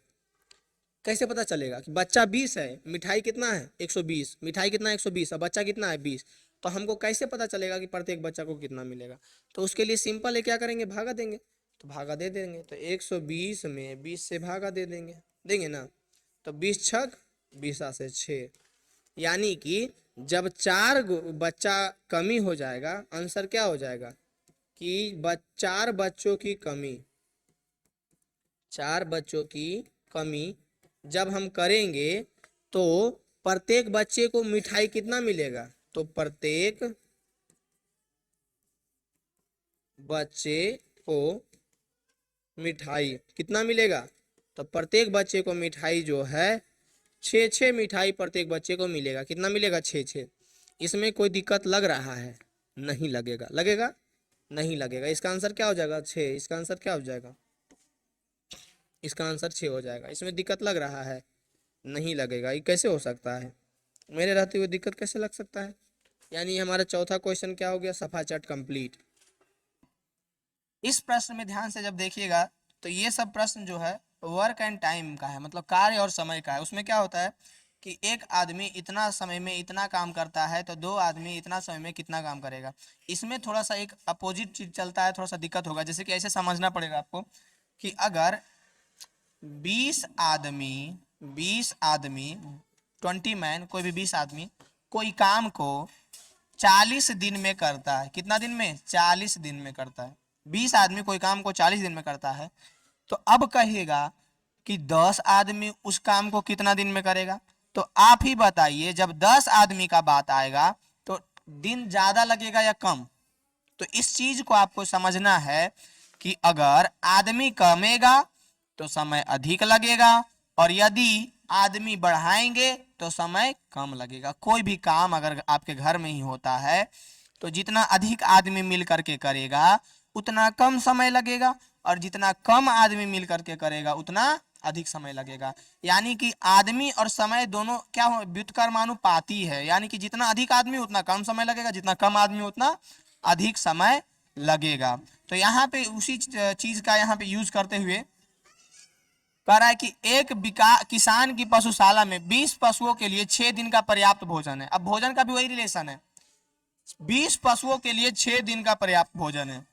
कैसे पता चलेगा कि बच्चा 20 है, मिठाई कितना है? 120। मिठाई कितना है? 120, और बच्चा कितना है? 20। तो हमको कैसे पता चलेगा कि प्रत्येक बच्चा को कितना मिलेगा? तो उसके लिए सिंपल है, क्या करेंगे? भागा देंगे। तो भागा दे देंगे, तो 120 में 20 से भागा दे देंगे, देंगे ना। तो 20 छक 20 से 6, यानी कि जब 4 बच्चा कमी हो जाएगा, आंसर क्या हो जाएगा कि 4 बच्चों की कमी, 4 बच्चों की कमी जब हम करेंगे तो प्रत्येक बच्चे को मिठाई कितना मिलेगा? तो प्रत्येक बच्चे को मिठाई कितना मिलेगा? तो प्रत्येक बच्चे को मिठाई जो है 6 मिठाई प्रत्येक बच्चे को मिलेगा। कितना मिलेगा? 6। इसमें कोई दिक्कत लग रहा है? नहीं लगेगा। लगेगा? नहीं लगेगा। इसका आंसर क्या हो जाएगा? 6। इसका आंसर क्या हो जाएगा? इसका आंसर 6 हो जाएगा। इसमें दिक्कत लग रहा है? नहीं लगेगा। ये कैसे हो सकता है? मेरे रहते हुए दिक्कत कैसे लग सकता है? यानी हमारा चौथा क्वेश्चन क्या हो गया? सफा चट कंप्लीट। इस प्रश्न में ध्यान से जब देखिएगा तो ये सब प्रश्न जो है वर्क एंड टाइम का है, मतलब कार्य और समय का है। उसमें क्या होता है कि एक आदमी इतना समय में इतना काम करता है तो 2 आदमी इतना समय में कितना काम करेगा। इसमें थोड़ा सा एक अपोजिट चीज चलता है, थोड़ा सा दिक्कत होगा। जैसे कि ऐसे समझना पड़ेगा आपको कि अगर 20 आदमी 20 मैन, कोई भी 20 आदमी कोई काम को 40 दिन में करता है। कितना दिन में? 40 दिन में करता है। 20 आदमी कोई काम को 40 दिन में करता है तो अब कहिएगा कि 10 आदमी उस काम को कितना दिन में करेगा। तो आप ही बताइए, जब 10 आदमी का बात आएगा तो दिन ज्यादा लगेगा या कम? तो इस चीज को आपको समझना है कि अगर आदमी कमेगा तो समय अधिक लगेगा और यदि आदमी बढ़ाएंगे तो समय कम लगेगा। कोई भी काम अगर आपके घर में ही होता है तो जितना अधिक आदमी मिल करके करेगा उतना कम समय लगेगा और जितना कम आदमी मिल करके करेगा उतना अधिक समय लगेगा। यानी कि आदमी और समय दोनों क्या हो? व्युत्क्रमानुपाती है। यानी कि जितना अधिक आदमी उतना कम समय लगेगा, जितना कम आदमी उतना अधिक समय लगेगा। तो यहाँ पे उसी चीज का यहाँ पे यूज करते हुए कह रहा है कि एक किसान की पशुशाला में 20 पशुओं के लिए 6 दिन का पर्याप्त भोजन है। अब भोजन का भी वही रिलेशन है, 20 पशुओं के लिए 6 दिन का पर्याप्त भोजन है।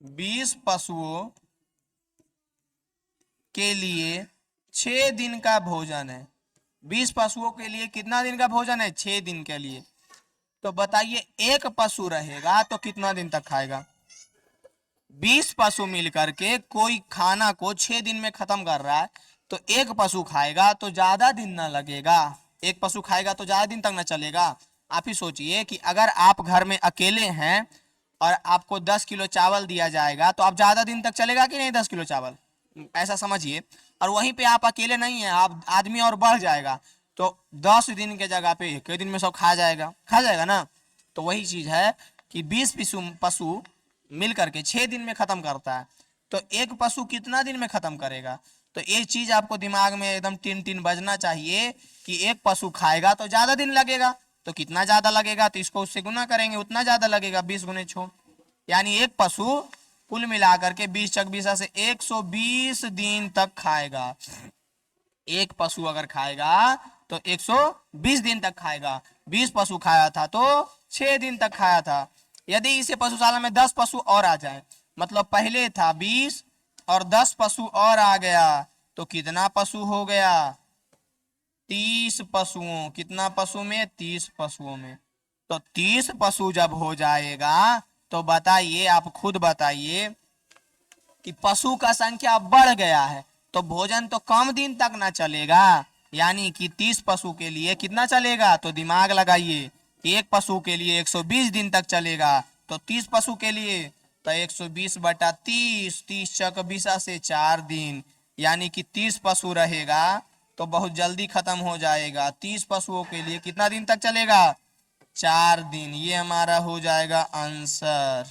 20 पशुओं के लिए 6 दिन का भोजन है। 20 पशुओं के लिए कितना दिन का भोजन है? 6 दिन के लिए। तो बताइए एक पशु रहेगा तो कितना दिन तक खाएगा? 20 पशु मिलकर के कोई खाना को 6 दिन में खत्म कर रहा है तो एक पशु खाएगा तो ज्यादा दिन ना लगेगा। एक पशु खाएगा तो ज्यादा दिन तक ना चलेगा। आप ही सोचिए कि अगर आप घर में अकेले हैं और आपको 10 किलो चावल दिया जाएगा तो आप ज्यादा दिन तक चलेगा कि नहीं? 10 किलो चावल, ऐसा समझिए। और वहीं पे आप अकेले नहीं है, आप आदमी और बढ़ जाएगा तो 10 दिन के जगह पे 1 दिन में सब खा जाएगा ना। तो वही चीज है कि 20 पशु मिल करके 6 दिन में खत्म करता है तो एक पशु कितना दिन में खत्म करेगा? तो ये चीज आपको दिमाग में एकदम टिन टिन बजना चाहिए कि एक पशु खाएगा तो ज्यादा दिन लगेगा। तो कितना ज्यादा लगेगा? तो इसको उससे गुना करेंगे उतना ज्यादा लगेगा, 20 गुने 6। यानी एक पशु कुल मिलाकर के 20 चक 20 से 120 दिन तक खाएगा। एक पशु अगर खाएगा तो 120 दिन तक खाएगा। 20 पशु खाया था तो 6 दिन तक खाया था। यदि इसे पशुशाला में 10 पशु और आ जाए, मतलब पहले था 20 और 10 पशु और आ गया तो कितना पशु हो गया? 30 पशुओं। कितना पशु में? 30 पशुओं में। तो 30 पशु जब हो जाएगा तो बताइए, आप खुद बताइए कि पशु का संख्या बढ़ गया है तो भोजन तो कम दिन तक ना चलेगा। यानी कि 30 पशु के लिए कितना चलेगा? तो दिमाग लगाइए, एक पशु के लिए 120 दिन तक चलेगा तो 30 पशु के लिए तो 120 बटा 30, 30 चक 20 से 4 दिन। यानी कि 30 पशु रहेगा तो बहुत जल्दी खत्म हो जाएगा। 30 पशुओं के लिए कितना दिन तक चलेगा? 4 दिन। ये हमारा हो जाएगा आंसर।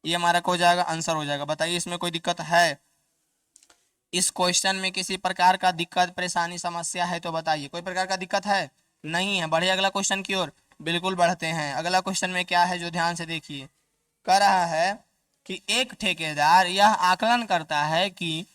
ये हमारा हो जाएगा आंसर हो जाएगा। बताइए इसमें कोई दिक्कत है? इस क्वेश्चन में किसी प्रकार का दिक्कत परेशानी समस्या है तो बताइए। कोई प्रकार का दिक्कत है? नहीं है। बढ़िए अगला क्वेश्चन की ओर बिल्कुल बढ़ते हैं। अगला क्वेश्चन में क्या है जो ध्यान से देखिए। कह रहा है कि एक ठेकेदार यह आकलन करता है कि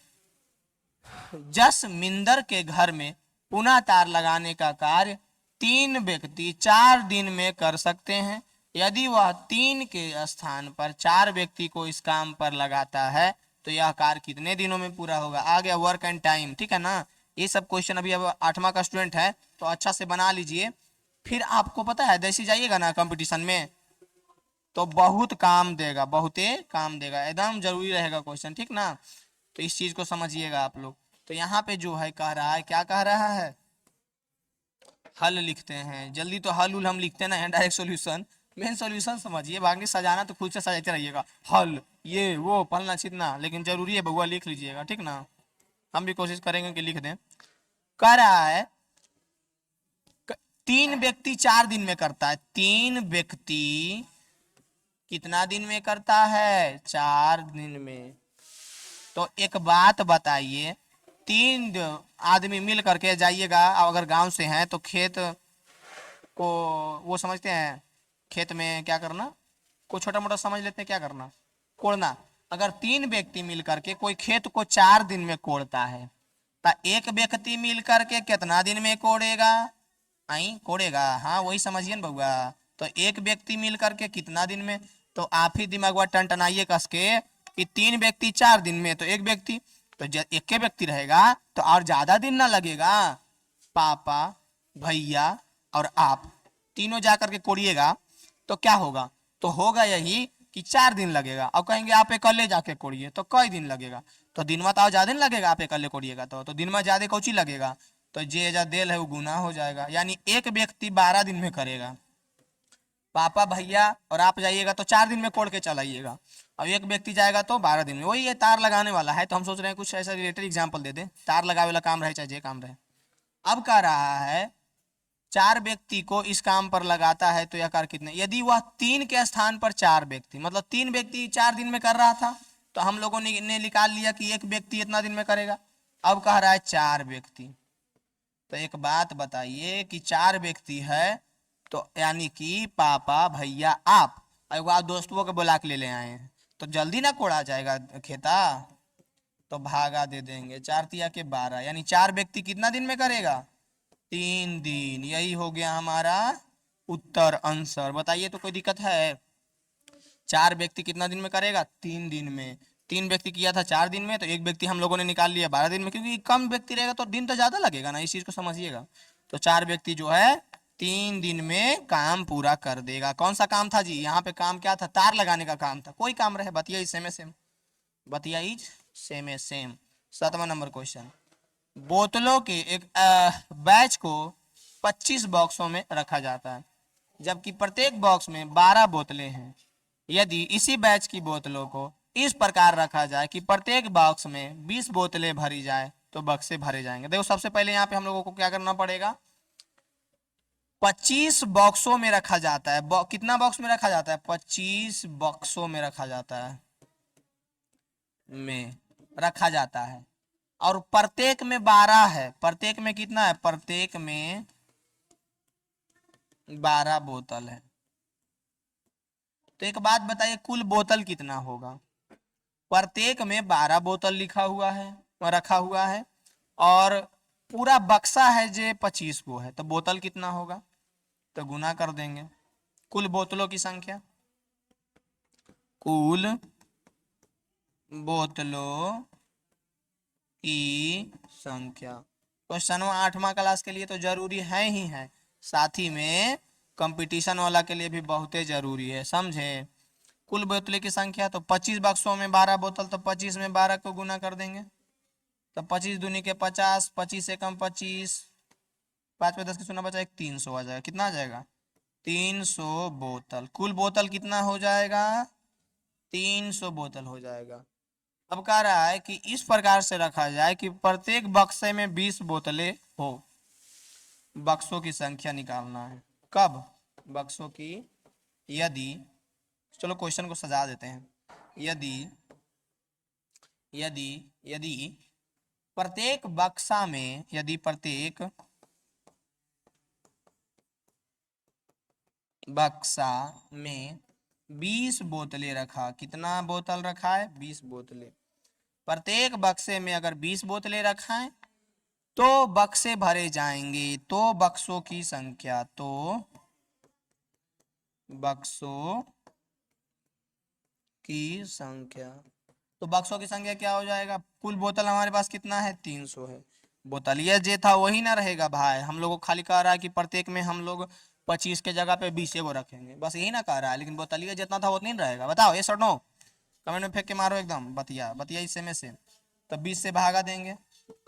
जसमिंदर के घर में पुनः तार लगाने का कार्य 3 व्यक्ति 4 दिन में कर सकते हैं। यदि वह 3 के स्थान पर 4 व्यक्ति को इस काम पर लगाता है तो यह कार्य कितने दिनों में पूरा होगा? आ गया वर्क एंड टाइम, ठीक है ना। ये सब क्वेश्चन अभी अब 8वां का स्टूडेंट है तो अच्छा से बना लीजिए। फिर आपको पता है जैसे जाइएगा ना कंपटीशन में तो बहुत काम देगा, बहुते काम देगा, एकदम जरूरी रहेगा क्वेश्चन, ठीक ना। तो इस चीज को समझिएगा आप लोग। तो यहाँ पे जो है कह रहा है, क्या कह रहा है, हल लिखते हैं जल्दी। तो हल उल हम लिखते ना है, डायरेक्ट सॉल्यूशन, मेन सॉल्यूशन समझिए, बाकी सजाना तो खुद से सजाते रहिएगा, हल ये वो फलना चितना, लेकिन जरूरी है बउआ लिख लीजिएगा, ठीक ना। हम भी कोशिश करेंगे कि लिख दें। कह रहा है 3 व्यक्ति 4 दिन में करता है, 3 व्यक्ति कितना दिन में करता है, 4 दिन में। तो एक बात बताइए, 3 आदमी मिल करके जाइएगा, अगर गांव से हैं तो खेत को वो समझते हैं, खेत में क्या करना, कोई छोटा मोटा समझ लेते हैं, क्या करना, कोड़ना। अगर 3 व्यक्ति मिल करके कोई खेत को 4 दिन में कोड़ता है, तो एक व्यक्ति मिल करके कितना दिन में कोड़ेगा, आई कोड़ेगा, हाँ वही समझिए ना बउआ। तो एक व्यक्ति मिल करके कितना दिन में, तो आप ही दिमाग टनटनाइए कस के कि 3 व्यक्ति 4 दिन में, तो एक व्यक्ति, तो एक व्यक्ति रहेगा तो और ज्यादा दिन ना लगेगा। पापा, भैया और आप तीनों जाकर के कोड़िएगा तो क्या होगा, तो होगा यही कि 4 दिन लगेगा। और कहेंगे आप अकेले जाके कोड़िए तो कई दिन लगेगा, तो दिन में तो ज्यादा दिन लगेगा, आप अकेले कोड़िएगा तो दिन में ज्यादा कौची लगेगा, तो जे जा देल है वो गुना हो जाएगा। यानी एक व्यक्ति 12 दिन में करेगा, पापा भैया और आप जाइएगा तो 4 दिन में कोड़ के चलाइएगा, और एक व्यक्ति जाएगा तो 12 दिन में। वही ये तार लगाने वाला है, तो हम सोच रहे हैं कुछ ऐसा रिलेटेड एग्जाम्पल दे दें, तार लगावे वाला काम रहे चाहे जे काम रहे। अब कह रहा है 4 व्यक्ति को इस काम पर लगाता है तो यह कार्य कितने, यदि वह 3 के स्थान पर 4 व्यक्ति, मतलब 3 व्यक्ति 4 दिन में कर रहा था, तो हम लोगों ने निकाल लिया कि एक व्यक्ति इतना दिन में करेगा। अब कह रहा है 4 व्यक्ति, तो एक बात बताइए कि 4 व्यक्ति है, तो यानी कि पापा भैया आप दोस्तों को बुला के ले आए हैं, तो जल्दी ना कोड़ा जाएगा खेता, तो भागा दे देंगे, 4 तिया के 12, यानी 4 व्यक्ति कितना दिन में करेगा, 3 दिन। यही हो गया हमारा उत्तर, आंसर। बताइए तो कोई दिक्कत है, 4 व्यक्ति कितना दिन में करेगा, 3 दिन में। 3 व्यक्ति किया था 4 दिन में, तो एक व्यक्ति हम लोगों ने निकाल लिया 12 दिन में, क्योंकि कम व्यक्ति रहेगा तो दिन तो ज्यादा लगेगा ना, इस चीज को समझिएगा। तो 4 व्यक्ति जो है 3 दिन में काम पूरा कर देगा। कौन सा काम था जी, यहाँ पे काम क्या था, तार लगाने का काम था, कोई काम रहे, बतिया सेम सेम, बतिया सेम सेम। 7वां नंबर क्वेश्चन, बोतलों के एक बैच को 25 बॉक्सों में रखा जाता है, जबकि प्रत्येक बॉक्स में 12 बोतलें हैं। यदि इसी बैच की बोतलों को इस प्रकार रखा जाए कि प्रत्येक बॉक्स में 20 बोतलें भरी जाए तो बक्से भरे जाएंगे। देखो सबसे पहले यहाँ पे हम लोगों को क्या करना पड़ेगा, 25 बॉक्सों में रखा जाता है, कितना बॉक्स में रखा जाता है, 25 बॉक्सों में रखा जाता है, में रखा जाता है, और प्रत्येक में 12 है, प्रत्येक में कितना है, प्रत्येक में 12 बोतल है। तो एक बात बताइए कुल बोतल कितना होगा, प्रत्येक में 12 बोतल लिखा हुआ है, रखा हुआ है, और पूरा बक्सा है जो 25 को है, तो बोतल कितना होगा, तो गुना कर देंगे कुल बोतलों की संख्या, कुल बोतलों की संख्या। क्वेश्चन 8वां क्लास के लिए तो जरूरी है ही है, साथ ही में कंपटीशन वाला के लिए भी बहुत जरूरी है, समझे। कुल बोतलें की संख्या, तो 25 बक्सों में 12 बोतल, तो 25 में 12 को गुना कर देंगे, तो 25 दूनी के 50, 25 एकम 25, 5 पे 10 की शून्य बचा, 300 आ जाएगा, कितना आ जाएगा, 300 बोतल। कुल बोतल कितना हो जाएगा, 300 बोतल हो जाएगा। अब कह रहा है कि इस प्रकार से रखा जाए कि प्रत्येक बक्से में 20 बोतलें हो, बक्सों की संख्या निकालना है, कब, बक्सों की, यदि, चलो क्वेश्चन को सजा देते हैं, यदि यदि यदि प्रत्येक बक्सा में, यदि प्रत्येक बक्सा में 20 बोतलें रखा, कितना बोतल रखा है, 20 बोतलें, प्रत्येक बक्से में अगर 20 बोतलें रखा है तो बक्से भरे जाएंगे, तो बक्सों की संख्या, तो बक्सों की संख्या, तो बक्सों की संख्या क्या हो जाएगा, कुल बोतल हमारे पास कितना है, 300 है, बोतलिया जे था वही ना रहेगा भाई, हम लोग को खाली कह रहा है कि प्रत्येक में हम लोग 25 के जगह पे 20 को रखेंगे, बस यही ना कह रहा है। लेकिन बोतलिया जितना था उतना ही रहेगा। बताओ ये और नो, कमेंट में फेंक के मारो एकदम। बतिया बतिया इससे में से तो 20 से भागा देंगे,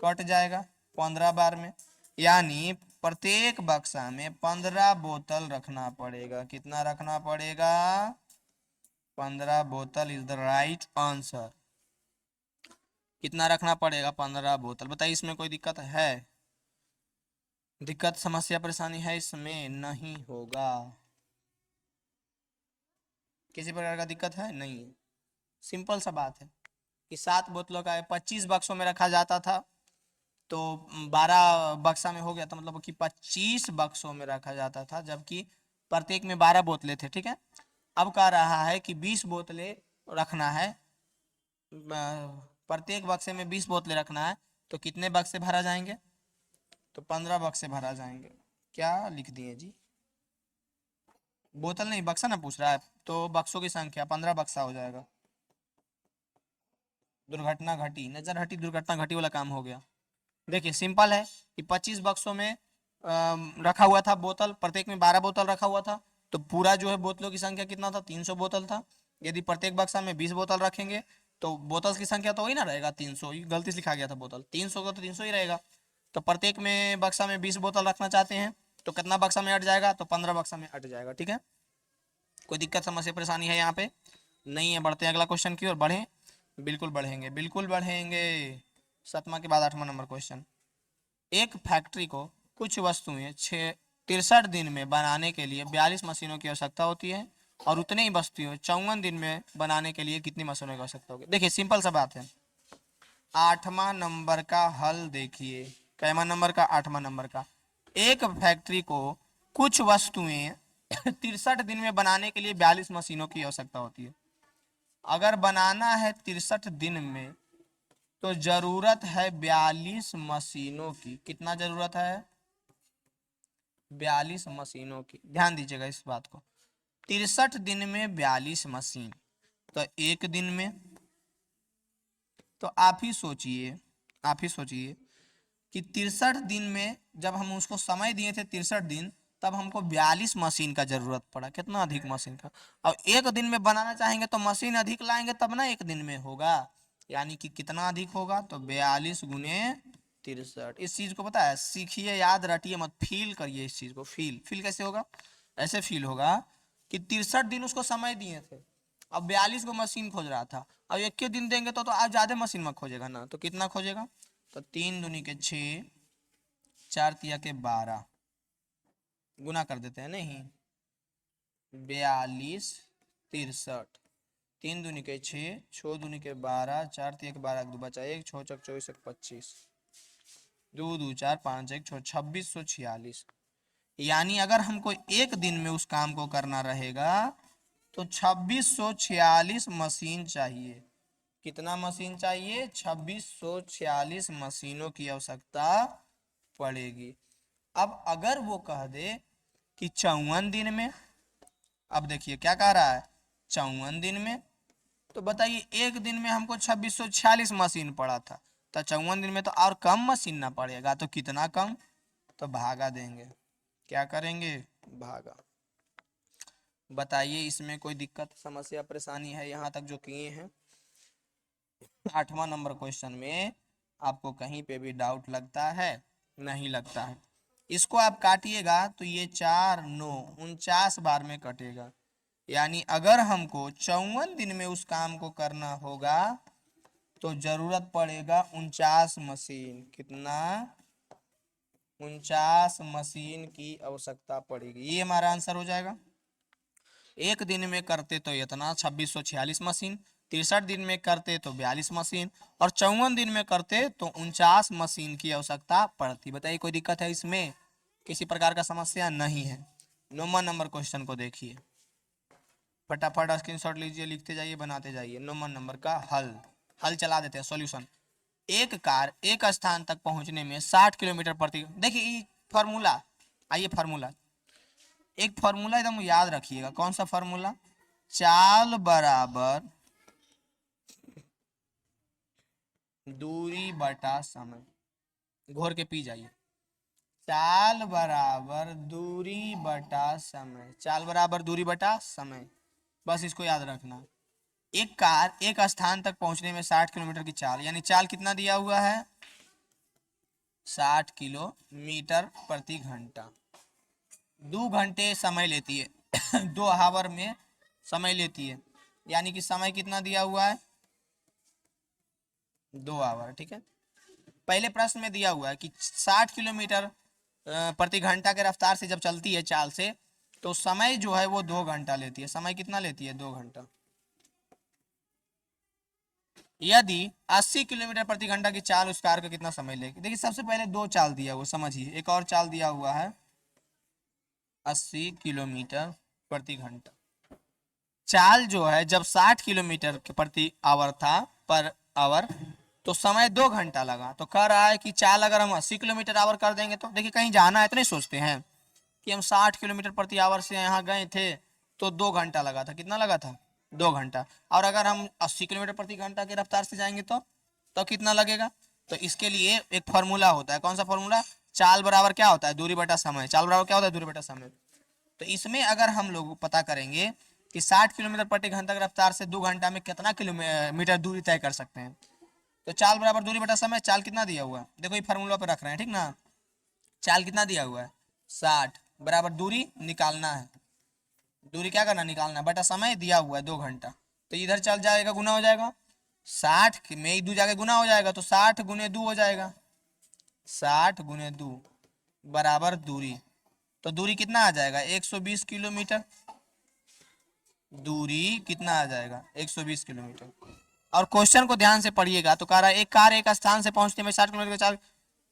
कट जाएगा 15 बार में, यानी प्रत्येक बक्सा में 15 बोतल रखना पड़ेगा। कितना रखना पड़ेगा? 15 बोतल इज द राइट आंसर। कितना रखना पड़ेगा? 15 बोतल। बताइए इसमें कोई दिक्कत है? दिक्कत समस्या परेशानी है इसमें? नहीं होगा। किसी प्रकार का दिक्कत है? नहीं है। सिंपल सा बात है कि 7 बोतलों का 25 बक्सों में रखा जाता था, तो 12 बक्सा में हो गया, तो मतलब कि 25 बक्सों में रखा जाता था, जबकि प्रत्येक में 12 बोतलें थे। ठीक है, अब कह रहा है कि 20 बोतलें रखना है, प्रत्येक बक्से में 20 बोतलें रखना है, तो कितने बक्से भरा जाएंगे? तो 15 बक्से भरा जाएंगे। क्या लिख दिए जी? बोतल नहीं, बक्सा ना पूछ रहा है, तो बक्सों की संख्या 15 बक्सा हो जाएगा। दुर्घटना घटी, नजर हटी, दुर्घटना घटी वाला काम हो गया। देखिए सिंपल है कि 25 बक्सों में रखा हुआ था बोतल, प्रत्येक में 12 बोतल रखा हुआ था, तो पूरा जो है बोतलों की संख्या कितना था? 300 बोतल था। यदि प्रत्येक बक्सा में 20 बोतल रखेंगे तो बोतल की संख्या तो वही ना रहेगा 300। गलती से लिखा गया था बोतल, 300 का तो 300 ही रहेगा। तो प्रत्येक में बक्सा में 20 बोतल रखना चाहते हैं, तो कितना बक्सा में अट जाएगा? तो 15 बक्सा में अट जाएगा। ठीक है, कोई दिक्कत समस्या परेशानी है यहाँ पे? नहीं है। बढ़ते हैं अगला क्वेश्चन की ओर। बढ़े? बिल्कुल बढ़ेंगे, बिल्कुल बढ़ेंगे। 7वां के बाद 8वां नंबर क्वेश्चन। एक फैक्ट्री को कुछ वस्तुएं 63 दिन में बनाने के लिए 42 मशीनों की आवश्यकता होती है, और उतने ही वस्तुएं 54 दिन में बनाने के लिए कितनी मशीनों की आवश्यकता होगी? देखिए सिंपल सा बात है। 8वां नंबर का हल देखिए। कैमा नंबर का? 8वां नंबर का। एक फैक्ट्री को कुछ वस्तुएं 63 दिन में बनाने के लिए 42 मशीनों की आवश्यकता होती है। अगर बनाना है 63 दिन में, तो जरूरत है 42 मशीनों की। कितना जरूरत है? 42 मशीनों की। ध्यान दीजिएगा इस बात को। 63 दिन में 42 मशीन, तो एक दिन में, तो आप ही सोचिए, आप ही सोचिए कि 63 दिन में जब हम उसको समय दिए थे 63 दिन, तब हमको 42 मशीन का जरूरत पड़ा। कितना अधिक मशीन का। अब एक दिन में बनाना चाहेंगे तो मशीन अधिक लाएंगे तब ना एक दिन में होगा। यानी कि कितना अधिक होगा? तो 42 गुने 63। इस चीज को पता है, सीखिए, याद रटिए मत, फील करिए इस चीज को। फील फील कैसे होगा? ऐसे फील होगा कि 63 दिन उसको समय दिए थे, अब 42 को मशीन खोज रहा था। अब एक के दिन देंगे तो आज ज्यादा मशीन में खोजेगा ना, तो कितना खोजेगा? तो 3 दूनी के 6, 4 तिया के 12, गुना कर देते हैं नहीं, 42 63, 3 दूनी के 6, 6 दूनी के 12, 4 तिया के 12, दो बचा 1, 6 चक 24, 25, 2 2 4 5 1 6, 2646। यानी अगर हमको एक दिन में उस काम को करना रहेगा तो 2646 मशीन चाहिए। कितना मशीन चाहिए? 2646 मशीनों की आवश्यकता पड़ेगी। अब अगर वो कह दे कि 54 दिन में, अब देखिए क्या कह रहा है, 54 दिन में, तो बताइए एक दिन में हमको 2646 मशीन पड़ा था, तो 54 दिन में तो और कम मशीन ना पड़ेगा, तो कितना कम? तो भागा देंगे। क्या करेंगे? भागा। बताइए इसमें कोई दिक्कत समस्या परेशानी है यहाँ तक जो किए हैं? 8वां नंबर क्वेश्चन में आपको कहीं पे भी डाउट लगता है? नहीं लगता है। इसको आप काटिएगा तो ये 4 9 49 बार में कटेगा। यानी अगर हमको 54 दिन में उस काम को करना होगा तो जरूरत पड़ेगा 49 मशीन। कितना? 49 मशीन की आवश्यकता पड़ेगी। ये हमारा आंसर हो जाएगा। एक दिन में करते तो इतना 2646 मशीन, 63 दिन में करते तो 42 मशीन, और 54 दिन में करते तो 49 मशीन की आवश्यकता पड़ती। बताइए कोई दिक्कत है इसमें? किसी प्रकार का समस्या नहीं है। 9वां नंबर क्वेश्चन को देखिए, फटाफट स्क्रीनशॉट लीजिए, लिखते जाइए, बनाते जाइए। 9वां नंबर का हल। हल चला देते हैं, सॉल्यूशन। एक कार एक स्थान तक पहुंचने में 60 किलोमीटर प्रति, देखिए फॉर्मूला, आइए फॉर्मूला, एक फॉर्मूला एकदम याद रखिएगा। कौन सा फॉर्मूला? चाल बराबर दूरी बटा समय। घोर के पी जाइए। चाल बराबर दूरी बटा समय, चाल बराबर दूरी बटा समय, बस इसको याद रखना। एक कार एक स्थान तक पहुंचने में 60 किलोमीटर की चाल, यानी चाल कितना दिया हुआ है 60 किलोमीटर प्रति घंटा। 2 घंटे समय लेती है 2 आवर में समय लेती है, यानी कि समय कितना दिया हुआ है 2 आवर। ठीक है, पहले प्रश्न में दिया हुआ है कि 60 किलोमीटर प्रति घंटा के रफ्तार से जब चलती है चाल से, तो समय जो है वो 2 घंटा लेती है। समय कितना लेती है 2 घंटा। यदि 80 किलोमीटर प्रति घंटा की चाल उस कार का कितना समय लेगी। देखिए सबसे पहले दो चाल दिया हुआ, समझिए, एक और चाल दिया हुआ है 80 किलोमीटर प्रति घंटा। चाल जो है जब 60 किलोमीटर प्रति आवर था, पर आवर, तो समय 2 घंटा लगा। तो कह रहा है कि चाल अगर हम 80 किलोमीटर आवर कर देंगे, तो देखिए कहीं जाना है तो नहीं सोचते हैं कि हम 60 किलोमीटर प्रति आवर से यहाँ गए थे तो 2 घंटा लगा था। कितना लगा था 2 घंटा। और अगर हम 80 किलोमीटर प्रति घंटा की रफ्तार से जाएंगे तो कितना लगेगा। तो इसके लिए एक फार्मूला होता है, कौन सा फार्मूला, चाल बराबर क्या होता है दूरी बटा समय। चाल बराबर क्या होता है दूरी बटा समय। तो इसमें अगर हम लोग पता करेंगे कि 60 किलोमीटर प्रति घंटा की रफ्तार से 2 घंटा में कितना किलोमीटर दूरी तय कर सकते हैं, तो चाल बराबर दूरी बटा समय। चाल कितना दिया हुआ है, देखो ये फार्मूला पे रख रहे हैं, ठीक ना। चाल कितना दिया हुआ है 60 बराबर दूरी निकालना है, दूरी क्या करना निकालना, बटा समय दिया हुआ है 2 घंटा। तो इधर चल जाएगा, गुना हो जाएगा, 60 में 2 जाके गुना हो जाएगा, तो 60 गुने 2 हो जाएगा, 60 गुने 2 बराबर दूरी। तो दूरी कितना आ जाएगा 120 किलोमीटर। दूरी कितना आ जाएगा 120 किलोमीटर। और क्वेश्चन को ध्यान से पढ़िएगा, तो कह रहा है एक कार एक स्थान से पहुंचने में 60 किलोमीटर का चाल,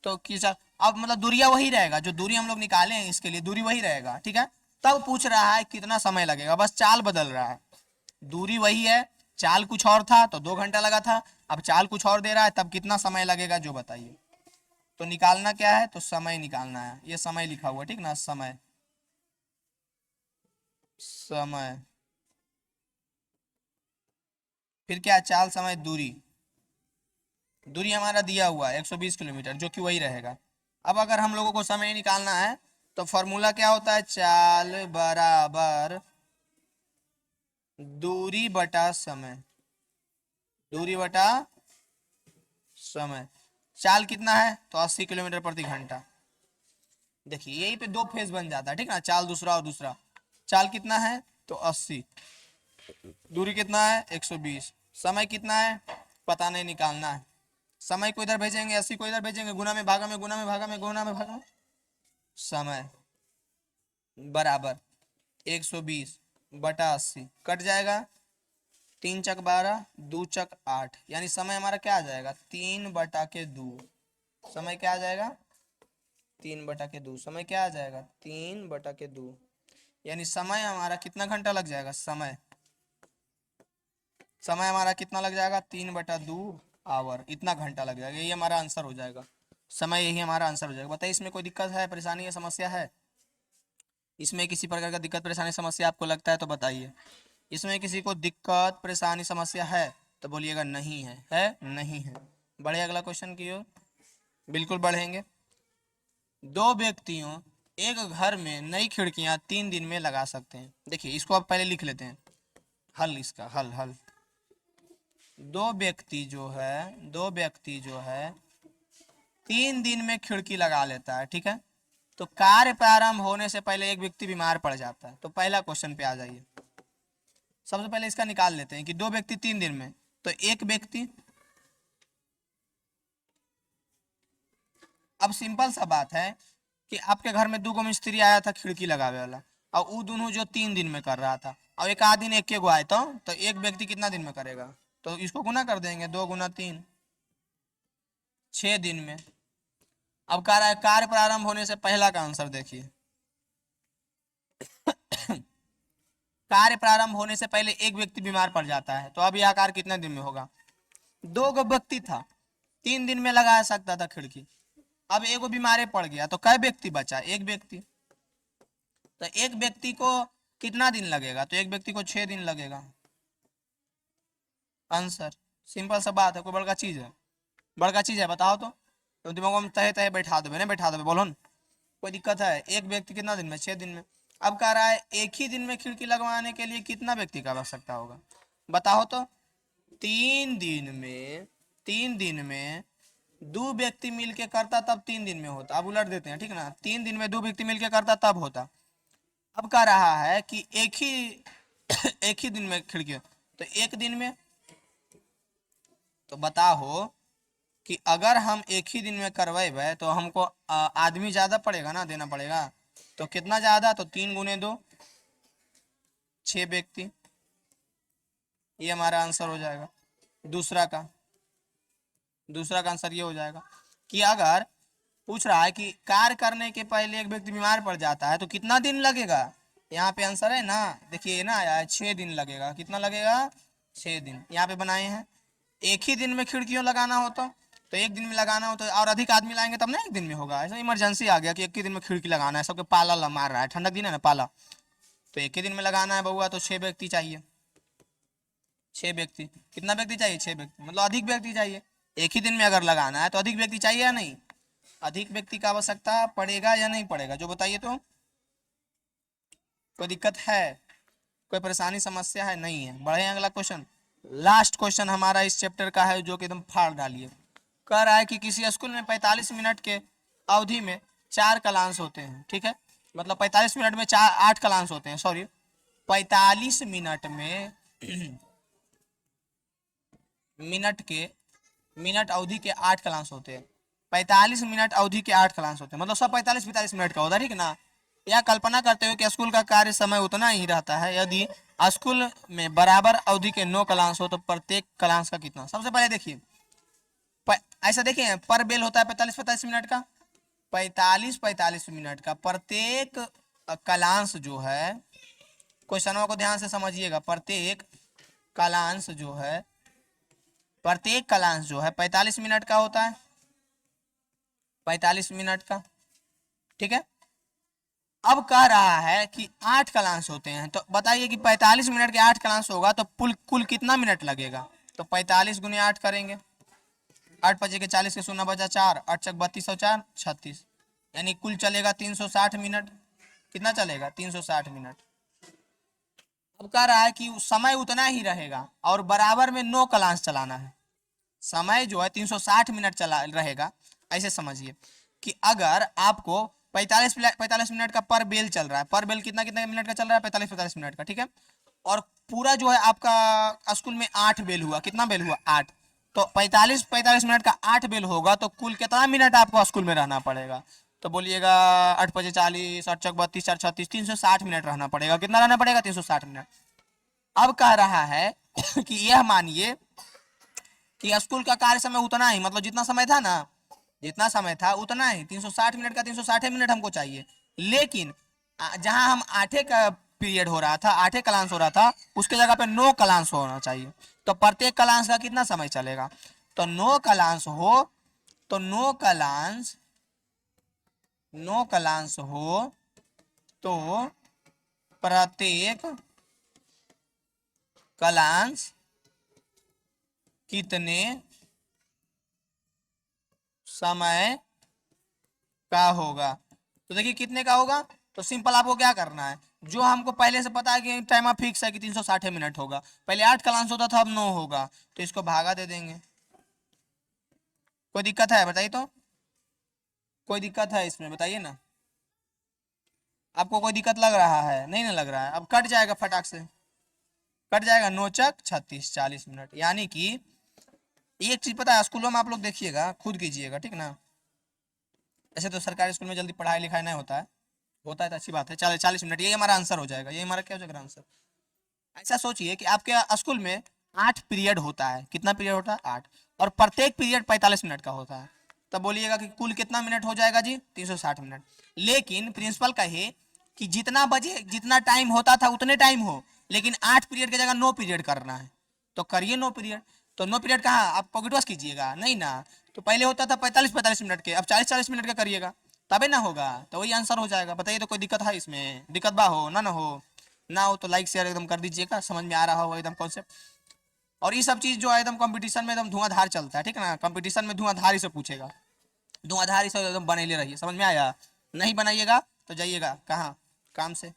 तो किसा, अब मतलब दूरिया वही रहेगा, जो दूरी हम लोग निकाले हैं इसके लिए दूरी वही रहेगा, ठीक है। तब पूछ रहा है कितना समय लगेगा, बस चाल बदल रहा है, दूरी वही है, चाल कुछ और था तो 2 घंटा लगा था, अब चाल कुछ और दे रहा है, तब कितना समय लगेगा जो बताइए। तो निकालना क्या है, तो समय निकालना है, ये समय लिखा हुआ, ठीक ना, समय, समय, फिर क्या, चाल समय दूरी, दूरी हमारा दिया हुआ है 120 किलोमीटर, जो कि वही रहेगा। अब अगर हम लोगों को समय निकालना है, तो फॉर्मूला क्या होता है, चाल बराबर दूरी बटा समय, दूरी बटा समय। चाल कितना है तो 80 किलोमीटर प्रति घंटा। देखिए यही पे दो फेज बन जाता है, ठीक ना, चाल दूसरा और दूसरा। चाल कितना है तो 80, दूरी कितना है 120, समय कितना है पता नहीं, निकालना है। समय को इधर भेजेंगे, 80 को इधर भेजेंगे, गुना में भागा में, गुना में भागा में, गुना में भागा में, समय बराबर 120 बटा 80, कट जाएगा, 3 × 12 2 × 8, यानी समय हमारा क्या आ जाएगा 3/2। समय क्या आ जाएगा 3/2। समय क्या आ जाएगा 3/2, यानी समय हमारा कितना घंटा लग जाएगा, समय हमारा कितना लग जाएगा 3/2 आवर, इतना घंटा लग जाएगा। यही हमारा आंसर हो जाएगा, समय यही हमारा आंसर हो जाएगा। बताइए इसमें कोई दिक्कत है, परेशानी है, समस्या है। इसमें किसी प्रकार का दिक्कत परेशानी समस्या आपको लगता है तो बताइए। इसमें किसी को दिक्कत परेशानी समस्या है तो बोलिएगा नहीं है नहीं है। बढ़े अगला क्वेश्चन की ओर, बिल्कुल बढ़ेंगे। दो व्यक्तियों एक घर में नई खिड़कियां 3 दिन में लगा सकते हैं। देखिए इसको आप पहले लिख लेते हैं, हल इसका, हल हल। दो व्यक्ति जो है 3 दिन में खिड़की लगा लेता है, ठीक है। तो कार्य प्रारंभ होने से पहले एक व्यक्ति बीमार पड़ जाता है। तो पहला क्वेश्चन पे आ जाइए, सबसे पहले इसका निकाल लेते हैं कि दो व्यक्ति 3 दिन में, तो एक व्यक्ति, अब सिंपल सा बात है कि आपके घर में 2 मिस्त्री आया था खिड़की लगावे वाला, और वो दोनों जो 3 दिन में कर रहा था, और एक आध दिन एक के गो आए, तो एक व्यक्ति कितना दिन में करेगा, तो इसको गुना कर देंगे, 2 × 3 6 दिन में। अब कह रहा है कार्य प्रारंभ होने से पहला का आंसर देखिए कार्य प्रारंभ होने से पहले एक व्यक्ति बीमार पड़ जाता है, तो अब यह कार्य कितने दिन में होगा। 2 व्यक्ति था, 3 दिन में लगा सकता था खिड़की, अब एगो बीमारे पड़ गया, तो कै व्यक्ति बचा, एक व्यक्ति। तो एक व्यक्ति को कितना दिन लगेगा, तो एक व्यक्ति को 6 दिन लगेगा। आंसर सिंपल सा बात है, कोई बड़का चीज है, बड़का चीज है बताओ तो दिमाग में तहे तहे बैठा देवे, नहीं बैठा देवे, बोलो न। कोई दिक्कत है? एक व्यक्ति कितना दिन में? 6 दिन में। अब कह रहा है एक ही दिन में खिड़की लगवाने के लिए कितना व्यक्ति का आवश्यकता होगा, बताओ तो। 3 दिन में 2 व्यक्ति मिलके करता तब 3 दिन में होता। अब उलट देते हैं, ठीक ना। 3 दिन में 2 व्यक्ति मिलके करता तब होता। अब कह रहा है कि एक ही एक ही दिन में खिड़की, तो एक दिन में, तो बताओ कि अगर हम एक ही दिन में करवाए तो हमको आदमी ज्यादा पड़ेगा ना, देना पड़ेगा। तो कितना ज्यादा? तो 3 गुने 2, 6 व्यक्ति। ये हमारा आंसर हो जाएगा। दूसरा का आंसर ये हो जाएगा कि अगर पूछ रहा है कि कार्य करने के पहले एक व्यक्ति बीमार पड़ जाता है तो कितना दिन लगेगा। यहाँ पे आंसर है ना, देखिए ना आया है 6 दिन लगेगा। कितना लगेगा? 6 दिन। यहाँ पे बनाए हैं। एक ही दिन में खिड़कियों लगाना होता तो एक दिन में लगाना हो, तो और अधिक आदमी लाएंगे तब ना एक दिन में होगा। ऐसा इमरजेंसी आ गया कि एक ही दिन में खिड़की लगाना है, सबके पाला मार रहा है, ठंडक दिन है ना, पाला, तो एक ही दिन में लगाना है बउआ, तो 6 व्यक्ति चाहिए। 6 व्यक्ति। कितना व्यक्ति चाहिए? 6 व्यक्ति, मतलब अधिक व्यक्ति चाहिए। एक ही दिन में अगर लगाना है तो अधिक व्यक्ति चाहिए या नहीं? अधिक व्यक्ति का आवश्यकता पड़ेगा या नहीं पड़ेगा, जो बताइए तो। कोई दिक्कत है? कोई परेशानी, समस्या है? नहीं है। बढ़े अगला क्वेश्चन। लास्ट क्वेश्चन हमारा इस चैप्टर का है, जो कि एकदम फाड़ डालिए। कह रहा है कि किसी स्कूल में 45 मिनट के अवधि में 4 क्लास होते हैं, ठीक है। मतलब 45 मिनट में 8 क्लास होते हैं, सॉरी 45 मिनट में मिनट अवधि के 8 क्लास होते हैं। 45 मिनट अवधि के 8 क्लास होते हैं, मतलब सब 45-45 मिनट का होता है, ठीक ना। यह कल्पना करते हुए कि स्कूल का कार्य समय उतना ही रहता है। यदि स्कूल में बराबर अवधि के 9 क्लास हो तो प्रत्येक क्लास का कितना। सबसे पहले देखिए, ऐसा देखिए पर बेल होता है 45-45 मिनट का, 45-45 मिनट का प्रत्येक क्लास जो है, क्वेश्चनों को ध्यान से समझिएगा। प्रत्येक क्लास जो है 45 मिनट का होता है, 45 मिनट का, ठीक है। अब कह रहा है कि 8 क्लास होते हैं, तो बताइए कि 45 मिनट के 8 क्लास होगा तो कुल कितना मिनट लगेगा। तो 45 गुने 8 करेंगे, 8 बजे के 40 के 0 बजा 4, 8 चक 32 और 4 36, यानी कुल चलेगा 360 मिनट। कितना चलेगा? 360 मिनट। अब कह रहा है कि समय उतना ही रहेगा और बराबर में 9 क्लास चलाना है। समय जो है 360 मिनट चला रहेगा। ऐसे समझिए कि अगर आपको 45 मिनट का पर बेल चल रहा है, पर बेल कितना कितना मिनट का चल रहा है? 45-45 मिनट का, ठीक है। और पूरा जो है आपका स्कूल में 8 बेल हुआ। कितना बेल हुआ? 8। तो 45-45 मिनट का 8 बेल होगा तो कुल कितना मिनट आपको स्कूल में रहना पड़ेगा। तो बोलिएगा 8 बजे 40, 8 चक 32, 4 36, 360 मिनट रहना पड़ेगा। कितना रहना पड़ेगा? 360 मिनट। अब कह रहा है कि यह मानिए कि स्कूल का कार्य समय उतना ही, मतलब जितना समय था ना, जितना समय था उतना ही 360 मिनट का 360 मिनट हमको चाहिए। लेकिन जहां हम 8 का पीरियड हो रहा था, 8 क्लास हो रहा था, उसके जगह पे 9 क्लास होना चाहिए। तो प्रत्येक क्लास का कितना समय चलेगा? तो 9 क्लास हो तो 9 क्लास हो तो प्रत्येक क्लास कितने समय का होगा। तो देखिए कितने का होगा, तो सिंपल आपको क्या करना है, जो हमको पहले से पता है कि टाइम फिक्स है कि 360 मिनट होगा। पहले 8 क्लास होता था, अब 9 होगा, तो इसको भागा दे देंगे। कोई दिक्कत है बताइए तो। कोई दिक्कत है इसमें बताइए ना। आपको कोई दिक्कत लग रहा है? नहीं ना लग रहा है। अब कट जाएगा, फटाक से कट जाएगा। 9 चक 36, 40 मिनट। यानी कि एक चीज पता है, स्कूलों में आप लोग देखिएगा, खुद कीजिएगा, ठीक ना। ऐसे तो सरकारी स्कूल में जल्दी पढ़ाई लिखाई नहीं होता है, होता है तो अच्छी बात है। 40 मिनट, यही हमारा आंसर हो जाएगा। यही हमारा क्या हो जाएगा आंसर। ऐसा सोचिए कि आपके स्कूल में 8 पीरियड होता है। कितना पीरियड होता है? 8। और प्रत्येक पीरियड 45 मिनट का होता है। तब बोलिएगा कि कुल कितना मिनट हो जाएगा जी? 360 मिनट। लेकिन प्रिंसिपल कहे कि जितना बजे जितना टाइम होता था उतने टाइम हो, लेकिन 8 पीरियड की जगह 9 पीरियड करना है। तो करिए 9 पीरियड। तो 9 पीरियड कहाँ आप पॉकेट वॉश कीजिएगा? नहीं ना। तो पहले होता था 45-45 मिनट के, अब 40-40 मिनट का करिएगा, तबे ना होगा। तो वही आंसर हो जाएगा। बताइए तो कोई दिक्कत है इसमें? दिक्कत बा हो ना हो ना हो तो लाइक शेयर एकदम कर दीजिएगा, समझ में आ रहा हो एकदम कॉन्सेप्ट। और ये सब चीज जो है एकदम कंपटीशन में एकदम धुआंधार चलता है, ठीक है ना। कंपटीशन में धुआंधार ही से पूछेगा, धुआंधार ही से एकदम बनेले रहिए, समझ में आया। नहीं बनाइएगा तो जाइएगा कहाँ काम से।